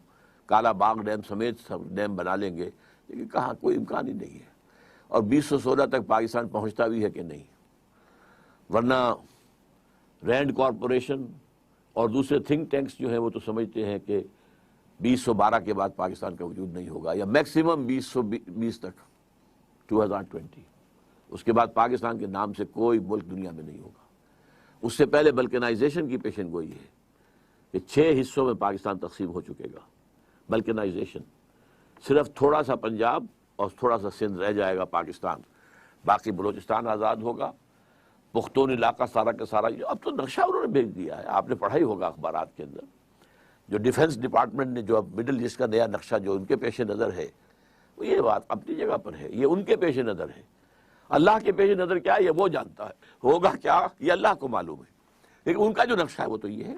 کالا باغ ڈیم سمیت سب ڈیم بنا لیں گے، لیکن کہاں، کوئی امکان ہی نہیں ہے۔ اور 2016 تک پاکستان پہنچتا بھی ہے کہ نہیں، ورنہ رینڈ کارپوریشن اور دوسرے تھنک ٹینکس جو ہیں وہ تو سمجھتے ہیں کہ 2012 کے بعد پاکستان کا وجود نہیں ہوگا، یا میکسیمم 2020 تک، 2020، اس کے بعد پاکستان کے نام سے کوئی ملک دنیا میں نہیں ہوگا۔ اس سے پہلے بلکنائزیشن کی پیشن گوئی ہے کہ 6 حصوں میں پاکستان تقسیم ہو چکے گا۔ بلکنائزیشن، صرف تھوڑا سا پنجاب اور تھوڑا سا سندھ رہ جائے گا پاکستان، باقی بلوچستان آزاد ہوگا، پختون علاقہ سارا کا سارا۔ اب تو نقشہ انہوں نے بھیج دیا ہے، آپ نے پڑھا ہی ہوگا اخبارات کے اندر، جو ڈیفنس ڈپارٹمنٹ نے جو اب مڈل ایسٹ کا نیا نقشہ جو ان کے پیش نظر ہے، وہ یہ بات اپنی جگہ پر ہے، یہ ان کے پیش نظر ہے۔ اللہ کے پیش نظر کیا ہے یہ وہ جانتا ہے، ہوگا کیا یہ اللہ کو معلوم ہے، لیکن ان کا جو نقشہ ہے وہ تو یہ ہے۔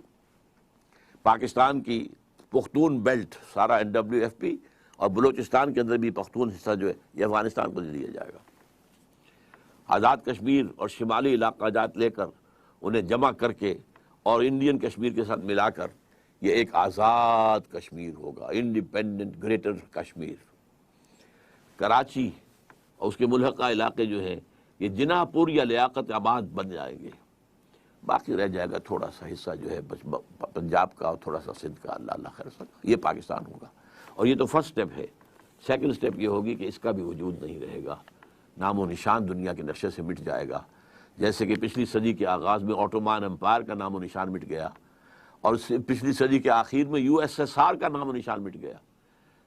پاکستان کی پختون بیلٹ سارا NWFP، اور بلوچستان کے اندر بھی پختون حصہ جو ہے یہ افغانستان کو دے دیا جائے گا۔ آزاد کشمیر اور شمالی علاقہ جات لے کر انہیں جمع کر کے اور انڈین کشمیر کے ساتھ ملا کر یہ ایک آزاد کشمیر ہوگا، انڈیپینڈنٹ گریٹر کشمیر۔ کراچی اور اس کے ملحقہ علاقے جو ہیں یہ جناح پور یا لیاقت آباد بن جائیں گے، باقی رہ جائے گا تھوڑا سا حصہ جو ہے پنجاب کا اور تھوڑا سا سندھ کا، اللہ خیر سکتا، یہ پاکستان ہوگا۔ اور یہ تو فرسٹ سٹیپ ہے۔ سیکنڈ سٹیپ یہ ہوگی کہ اس کا بھی وجود نہیں رہے گا، نام و نشان دنیا کے نقشے سے مٹ جائے گا، جیسے کہ پچھلی صدی کے آغاز میں آٹومان امپائر کا نام و نشان مٹ گیا، اور پچھلی صدی کے آخر میں USSR کا نام و نشان مٹ گیا۔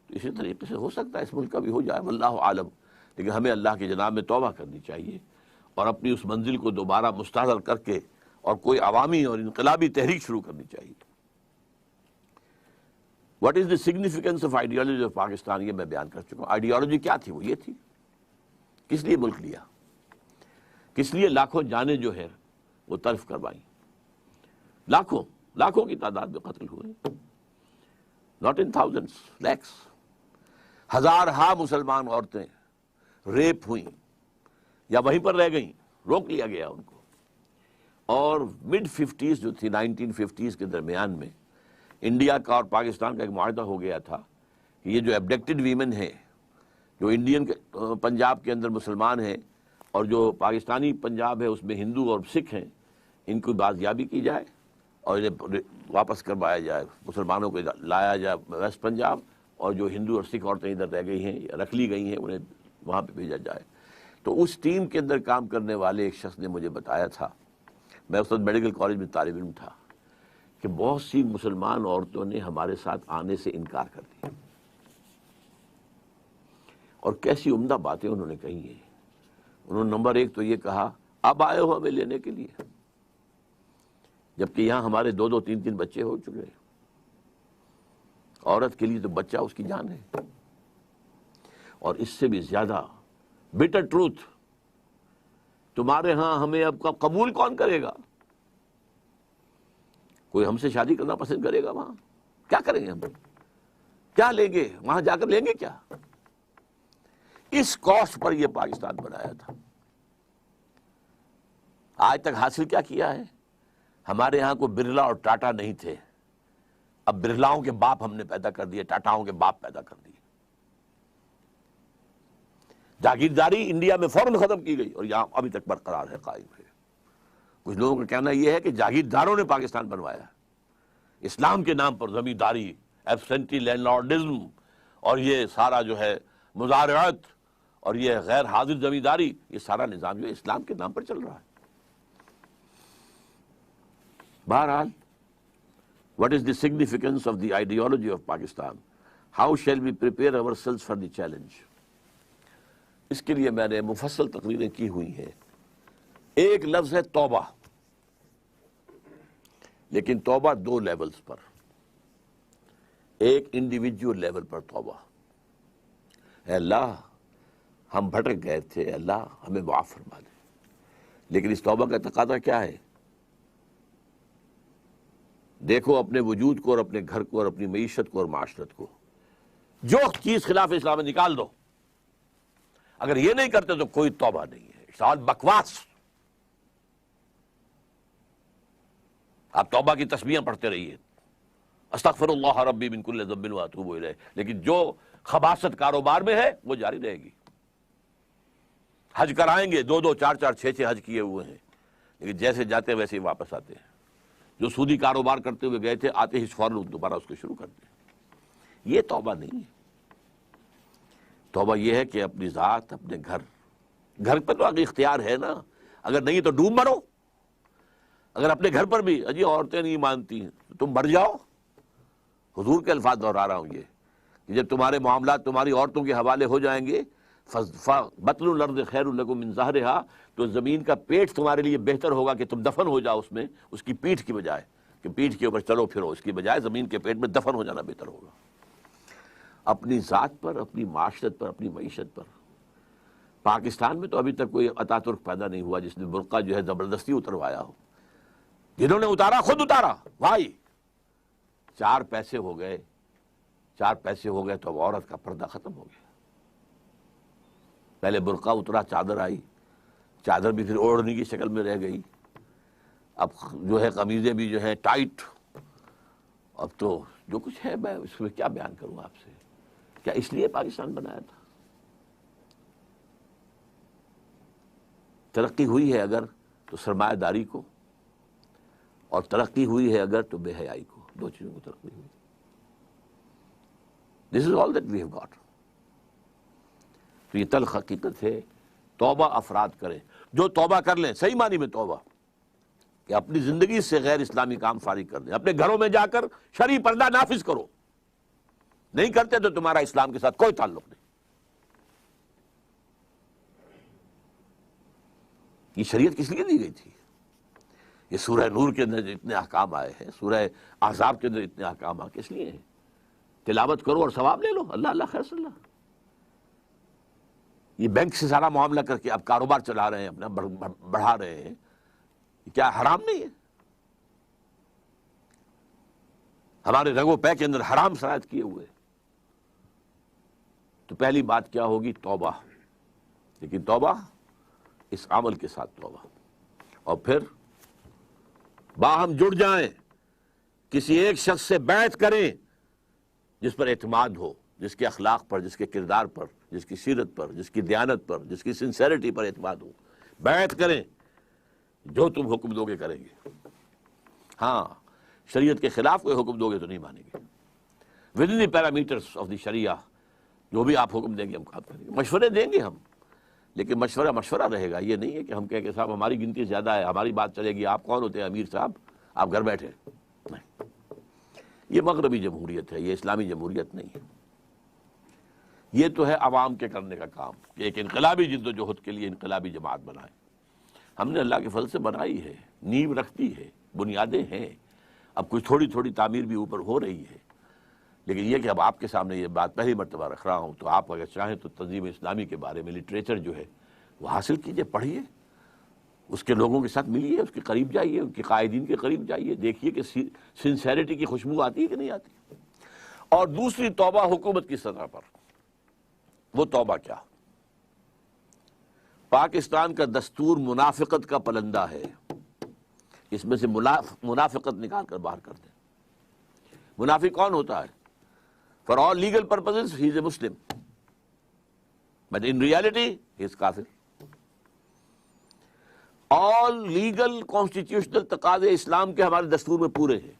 تو اسی طریقے سے ہو سکتا ہے اس ملک کا بھی ہو جائے، واللہ عالم، لیکن ہمیں اللہ کی جناب میں توبہ کرنی چاہیے اور اپنی اس منزل کو دوبارہ مستحضر کر کے اور کوئی عوامی اور انقلابی تحریک شروع کرنی چاہیے۔ What is the significance of ideology of Pakistan, یہ میں بیان کر چکا ہوں۔ آئیڈیالوجی کیا تھی؟ وہ یہ تھی، کس لیے ملک لیا، کس لیے لاکھوں جانیں جو ہے وہ تلف کروائیں، لاکھوں کی تعداد میں قتل ہوئے، not in thousands, lakhs۔ ہزارہا مسلمان عورتیں ریپ ہوئیں یا وہیں پر رہ گئیں، روک لیا گیا ان کو۔ اور mid 50s جو تھی، 1950s کے درمیان میں انڈیا کا اور پاکستان کا ایک معاہدہ ہو گیا تھا کہ یہ جو ایبڈکٹڈ ویمن ہیں، جو انڈین پنجاب کے اندر مسلمان ہیں اور جو پاکستانی پنجاب ہے اس میں ہندو اور سکھ ہیں، ان کی بازیابی کی جائے اور انہیں واپس کروایا جائے، مسلمانوں کو لایا جائے ویسٹ پنجاب، اور جو ہندو اور سکھ عورتیں ادھر رہ گئی ہیں یا رکھ لی گئی ہیں انہیں وہاں پہ بھیجا جائے۔ تو اس ٹیم کے اندر کام کرنے والے ایک شخص نے مجھے بتایا تھا، میں اس وقت میڈیکل کالج میں طالب علم تھا، کہ بہت سی مسلمان عورتوں نے ہمارے ساتھ آنے سے انکار کر دیا، اور کیسی عمدہ باتیں انہوں نے کہی ہیں. انہوں نے نمبر 1 تو یہ کہا اب آئے ہو ہمیں لینے کے لیے، جبکہ یہاں ہمارے 2 3 بچے ہو چکے ہیں. عورت کے لیے تو بچہ اس کی جان ہے. اور اس سے بھی زیادہ بٹر ٹروتھ، تمہارے ہاں ہمیں اب قبول کون کرے گا؟ کوئی ہم سے شادی کرنا پسند کرے گا؟ وہاں کیا کریں گے ہم؟ کیا لیں گے وہاں جا کر؟ لیں گے کیا؟ اس کاسٹ پر یہ پاکستان بنایا تھا. آج تک حاصل کیا کیا ہے؟ ہمارے ہاں کوئی برلا اور ٹاٹا نہیں تھے، اب برلاؤں کے باپ ہم نے پیدا کر دیے، ٹاٹاؤں کے باپ پیدا کر دیے. جاگیرداری انڈیا میں فوراً ختم کی گئی اور یہاں ابھی تک برقرار ہے، قائم ہے. کچھ لوگوں کا کہنا یہ ہے کہ جاگیرداروں نے پاکستان بنوایا، اسلام کے نام پر زمینداری، ایبسنٹی لینڈ لارڈزم، اور یہ سارا جو ہے مزارعت اور یہ غیر حاضر زمینداری، یہ سارا نظام جو ہے اسلام کے نام پر چل رہا ہے. بہرحال what is the significance of the ideology of Pakistan? How shall we prepare ourselves for the challenge? اس کے لیے میں نے مفصل تقریریں کی ہوئی ہیں. ایک لفظ ہے توبہ، لیکن توبہ 2 لیولز پر. ایک انڈیویجول لیول پر توبہ، اے اللہ ہم بھٹک گئے تھے، اللہ ہمیں معاف فرما دے. لیکن اس توبہ کا تقاضا کیا ہے؟ دیکھو اپنے وجود کو اور اپنے گھر کو اور اپنی معیشت کو اور معاشرت کو، جو چیز خلاف اسلام ہے نکال دو. اگر یہ نہیں کرتے تو کوئی توبہ نہیں ہے، سوال بکواس. آپ توبہ کی تسبیحیں پڑھتے رہیے، استغفر اللہ ربی من کل ذنب واتوب الیہ، لیکن جو خباثت کاروبار میں ہے وہ جاری رہے گی. حج کرائیں گے، 2 4 6 حج کیے ہوئے ہیں، لیکن جیسے جاتے ویسے ہی واپس آتے ہیں. جو سودی کاروبار کرتے ہوئے گئے تھے، آتے ہی فوراً دوبارہ اس کو شروع کرتے ہیں. یہ توبہ نہیں ہے. توبہ یہ ہے کہ اپنی ذات، اپنے گھر پہ تو آگے اختیار ہے نا، اگر نہیں تو ڈوب مرو. اگر اپنے گھر پر بھی اجی عورتیں نہیں مانتی ہیں تو تم مر جاؤ. حضور کے الفاظ دہرا رہا ہوں یہ کہ جب تمہارے معاملات تمہاری عورتوں کے حوالے ہو جائیں گے، بطن الارض خیر لکم من ظہرها، تو زمین کا پیٹ تمہارے لیے بہتر ہوگا کہ تم دفن ہو جاؤ اس میں، اس کی پیٹھ کی بجائے کہ پیٹھ کے اوپر چلو پھرو، اس کی بجائے زمین کے پیٹ میں دفن ہو جانا بہتر ہوگا. اپنی ذات پر، اپنی معاشرت پر، اپنی معیشت پر. پاکستان میں تو ابھی تک کوئی اتا ترک پیدا نہیں ہوا جس نے برقع جو ہے زبردستی اتروایا ہو. جنہوں نے اتارا خود اتارا. بھائی 4 پیسے ہو گئے تو اب عورت کا پردہ ختم ہو گیا. پہلے برقع اترا، چادر آئی، چادر بھی پھر اوڑھنے کی شکل میں رہ گئی. اب جو ہے قمیضیں بھی جو ہے ٹائٹ. اب تو جو کچھ ہے میں اس میں کیا بیان کروں آپ سے. کیا اس لیے پاکستان بنایا تھا؟ ترقی ہوئی ہے اگر تو سرمایہ داری کو، اور ترقی ہوئی ہے اگر تو بے حیائی کو. 2 چیزوں کو ترقی ہوئی. This is all that we have got. تو یہ تلخ حقیقت ہے. توبہ افراد کریں، جو توبہ کر لیں صحیح معنی میں توبہ، کہ اپنی زندگی سے غیر اسلامی کام فارغ کر دیں. اپنے گھروں میں جا کر شرعی پردہ نافذ کرو. نہیں کرتے تو تمہارا اسلام کے ساتھ کوئی تعلق نہیں. یہ شریعت کس لیے دی گئی تھی؟ یہ سورہ نور کے اندر اتنے احکام آئے ہیں، سورہ احزاب کے اندر اتنے احکام آئے، کس لیے ہیں؟ تلاوت کرو اور ثواب لے لو. اللہ اللہ خیر صلی اللہ. یہ بینک سے سارا معاملہ کر کے آپ کاروبار چلا رہے ہیں، اپنا بڑھا رہے ہیں، کیا حرام نہیں ہے؟ ہمارے رگ و پے کے اندر حرام شرائط کیے ہوئے. تو پہلی بات کیا ہوگی؟ توبہ. لیکن توبہ اس عمل کے ساتھ توبہ، اور پھر باہم جڑ جائیں، کسی ایک شخص سے بیعت کریں جس پر اعتماد ہو، جس کے اخلاق پر، جس کے کردار پر، جس کی سیرت پر، جس کی دیانت پر، جس کی سنسیریٹی پر اعتماد ہو. بیعت کریں، جو تم حکم دو گے کریں گے. ہاں شریعت کے خلاف کوئی حکم دو گے تو نہیں مانیں گے. Within the parameters of the شریعہ جو بھی آپ حکم دیں گے ہم کام کریں گے. مشورے دیں گے ہم، لیکن مشورہ رہے گا. یہ نہیں ہے کہ ہم کہیں کہ صاحب ہماری گنتی زیادہ ہے، ہماری بات چلے گی، آپ کون ہوتے ہیں امیر صاحب، آپ گھر بیٹھے. نہیں، یہ مغربی جمہوریت ہے، یہ اسلامی جمہوریت نہیں ہے. یہ تو ہے عوام کے کرنے کا کام کہ ایک انقلابی جدوجہد کے لیے انقلابی جماعت بنائے. ہم نے اللہ کے فضل سے بنائی ہے، نیو رکھتی ہے، بنیادیں ہیں، اب کچھ تھوڑی تھوڑی تعمیر بھی اوپر ہو رہی ہے. لیکن یہ کہ اب آپ کے سامنے یہ بات پہلی مرتبہ رکھ رہا ہوں، تو آپ اگر چاہیں تو تنظیم اسلامی کے بارے میں لٹریچر جو ہے وہ حاصل کیجئے، پڑھیے، اس کے لوگوں کے ساتھ ملیے، اس کے قریب جائیے، ان کے قائدین کے قریب جائیے، دیکھیے کہ سنسیریٹی کی خوشبو آتی ہے کہ نہیں آتی. اور دوسری توبہ حکومت کی سطح پر، وہ توبہ کیا؟ پاکستان کا دستور منافقت کا پلندہ ہے، اس میں سے منافقت نکال کر باہر کر دیں. منافق کون ہوتا ہے؟ For all legal purposes he is a Muslim, but in reality he is kafir. All legal constitutional تقاضے اسلام کے ہمارے دستور میں پورے ہیں.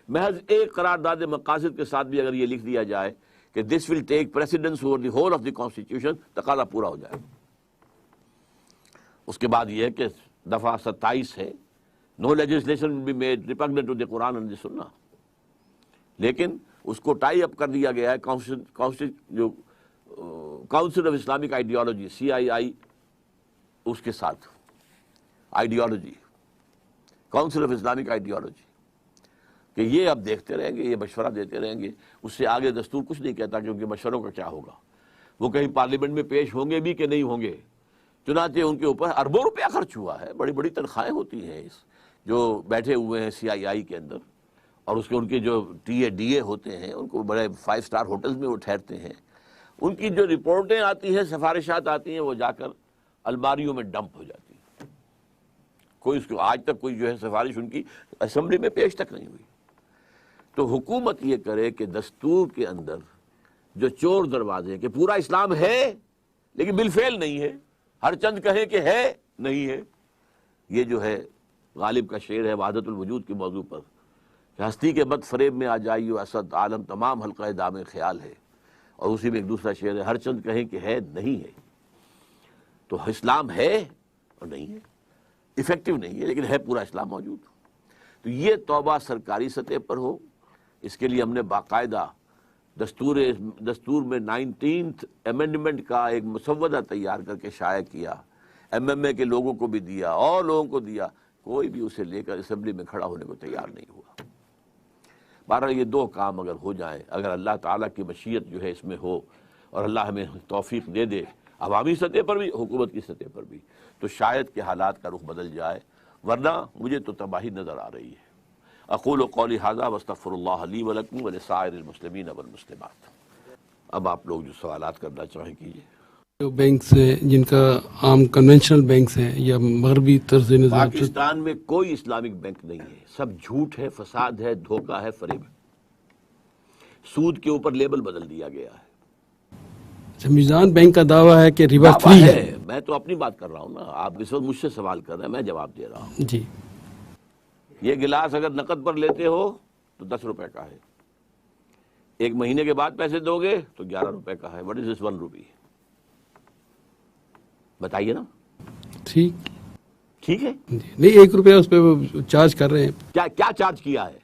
محض ایک قرارداد مقاصد کے ساتھ بھی اگر یہ لکھ دیا جائے کہ this will take precedence over the whole of the constitution، تقاضا پورا ہو جائے. اس کے بعد یہ ہے کہ دفعہ 27 ہے، no legislation will be made repugnant to the Quran and the Sunnah. لیکن اس کو ٹائی اپ کر دیا گیا ہے council of Islamic ideology CII اس کے ساتھ. Ideology, council of Islamic ideology, کہ یہ اب دیکھتے رہیں گے، یہ مشورہ دیتے رہیں گے. اس سے آگے دستور کچھ نہیں کہتا کہ ان کے مشوروں کا کیا ہوگا، وہ کہیں پارلیمنٹ میں پیش ہوں گے بھی کہ نہیں ہوں گے. چنانچہ ان کے اوپر اربوں روپیہ خرچ ہوا ہے، بڑی بڑی تنخواہیں ہوتی ہیں جو بیٹھے ہوئے ہیں CII کے اندر، اور اس کے ان کے جو DA ہوتے ہیں، ان کو بڑے 5 اسٹار ہوٹلز میں وہ ٹھہرتے ہیں. ان کی جو رپورٹیں آتی ہیں، سفارشات آتی ہیں، وہ جا کر الماریوں میں ڈمپ ہو جاتی ہیں. کوئی اس کو آج تک کوئی جو ہے سفارش ان کی اسمبلی میں پیش تک نہیں ہوئی. تو حکومت یہ کرے کہ دستور کے اندر جو چور دروازے کہ پورا اسلام ہے لیکن بالفعل نہیں ہے، ہر چند کہیں کہ ہے نہیں ہے. یہ جو ہے غالب کا شعر ہے وحدت الوجود کے موضوع پر، کہ ہستی کے بد فریب میں آ جائیو اسد عالم تمام حلقہ دام خیال ہے. اور اسی میں ایک دوسرا شعر ہے، ہر چند کہیں کہ ہے نہیں ہے. تو اسلام ہے اور نہیں ہے، ایفیکٹو نہیں ہے، لیکن ہے پورا اسلام موجود. تو یہ توبہ سرکاری سطح پر ہو، اس کے لیے ہم نے باقاعدہ دستور میں 19th امینڈمنٹ کا ایک مسودہ تیار کر کے شائع کیا. MMA کے لوگوں کو بھی دیا اور لوگوں کو دیا، کوئی بھی اسے لے کر اسمبلی میں کھڑا ہونے کو تیار نہیں ہوا. بہرحال یہ دو کام اگر ہو جائیں، اگر اللہ تعالیٰ کی مشیت جو ہے اس میں ہو اور اللہ ہمیں توفیق دے دے، عوامی سطح پر بھی، حکومت کی سطح پر بھی، تو شاید کہ حالات کا رخ بدل جائے. ورنہ مجھے تو تباہی نظر آ رہی ہے. اقول قولی ھذا واستغفر اللہ لی ولکم ولسائر المسلمین والمسلمات. اب آپ لوگ جو سوالات کرنا چاہیں کیجیے. جو بینکس ہیں جن کا عام کنونشنل بینکس ہیں یا مغربی طرز نظام، پاکستان میں کوئی اسلامک بینک نہیں ہے، سب جھوٹ ہے، فساد ہے، دھوکہ ہے، فریب ہے. سود کے اوپر لیبل بدل دیا گیا ہے. میزان بینک کا دعویٰ ہے کہ ربا فری ہے. میں تو اپنی بات کر رہا ہوں نا، آپ اس وقت مجھ سے سوال کر رہے ہیں، میں جواب دے رہا ہوں. جی، یہ گلاس اگر نقد پر لیتے ہو تو 10 روپے کا ہے، 1 مہینے کے بعد پیسے دو گے تو 11 روپے کا ہے. واٹ از دس 1 روپی؟ بتائیے نا. ٹھیک ہے جی. نہیں، 1 روپیہ اس پہ وہ چارج کر رہے ہیں. کیا چارج کیا ہے؟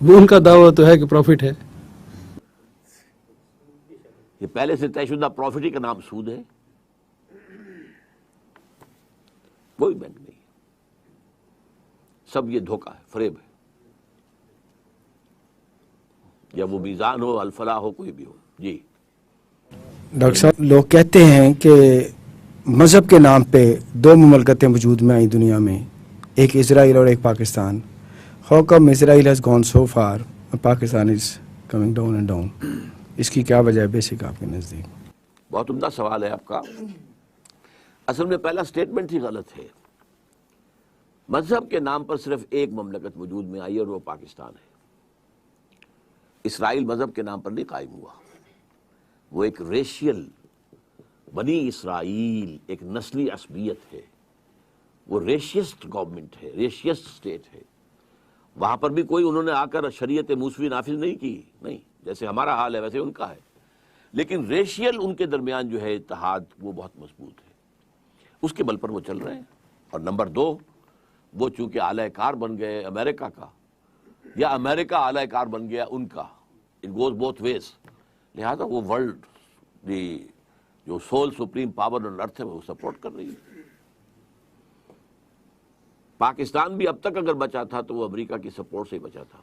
وہ ان کا دعویٰ تو ہے کہ پروفٹ ہے. یہ پہلے سے طے شدہ پروفٹ ہی کا نام سود ہے. کوئی بینک نہیں، سب یہ دھوکہ ہے، فریب ہے. یا وہ میزان ہو، الفلاح ہو، کوئی بھی ہو. جی ڈاکٹر صاحب، لوگ کہتے ہیں کہ مذہب کے نام پہ 2 مملکتیں وجود میں آئیں دنیا میں، ایک اسرائیل اور ایک Pakistan. How come Israel has gone so far and Pakistan is coming down and down؟ اس کی کیا وجہ ہے بیسک آپ کے نزدیک؟ بہت عمدہ سوال ہے آپ کا. اصل میں پہلا سٹیٹمنٹ ہی غلط ہے. مذہب کے نام پر صرف ایک مملکت وجود میں آئی اور وہ پاکستان ہے. اسرائیل مذہب کے نام پر نہیں قائم ہوا، وہ ایک ریشیل، بنی اسرائیل ایک نسلی عصبیت ہے، وہ ریشیسٹ گورنمنٹ ہے، ریشیسٹ اسٹیٹ ہے. وہاں پر بھی کوئی انہوں نے آ کر شریعت موسوی نافذ نہیں کی، نہیں، جیسے ہمارا حال ہے ویسے ان کا ہے. لیکن ریشیل ان کے درمیان جو ہے اتحاد وہ بہت مضبوط ہے، اس کے بل پر وہ چل رہے ہیں. اور نمبر 2، وہ چونکہ اعلی کار بن گئے امریکہ کا، یا امریکہ اعلی کار بن گیا ان کا، اٹ گوز بوتھ ویز. لہذا وہ ورلڈ جو سول سپریم پاور آن ارتھ ہے وہ سپورٹ کر رہی ہے. پاکستان بھی اب تک اگر بچا تھا تو وہ امریکہ کی سپورٹ سے ہی بچا تھا.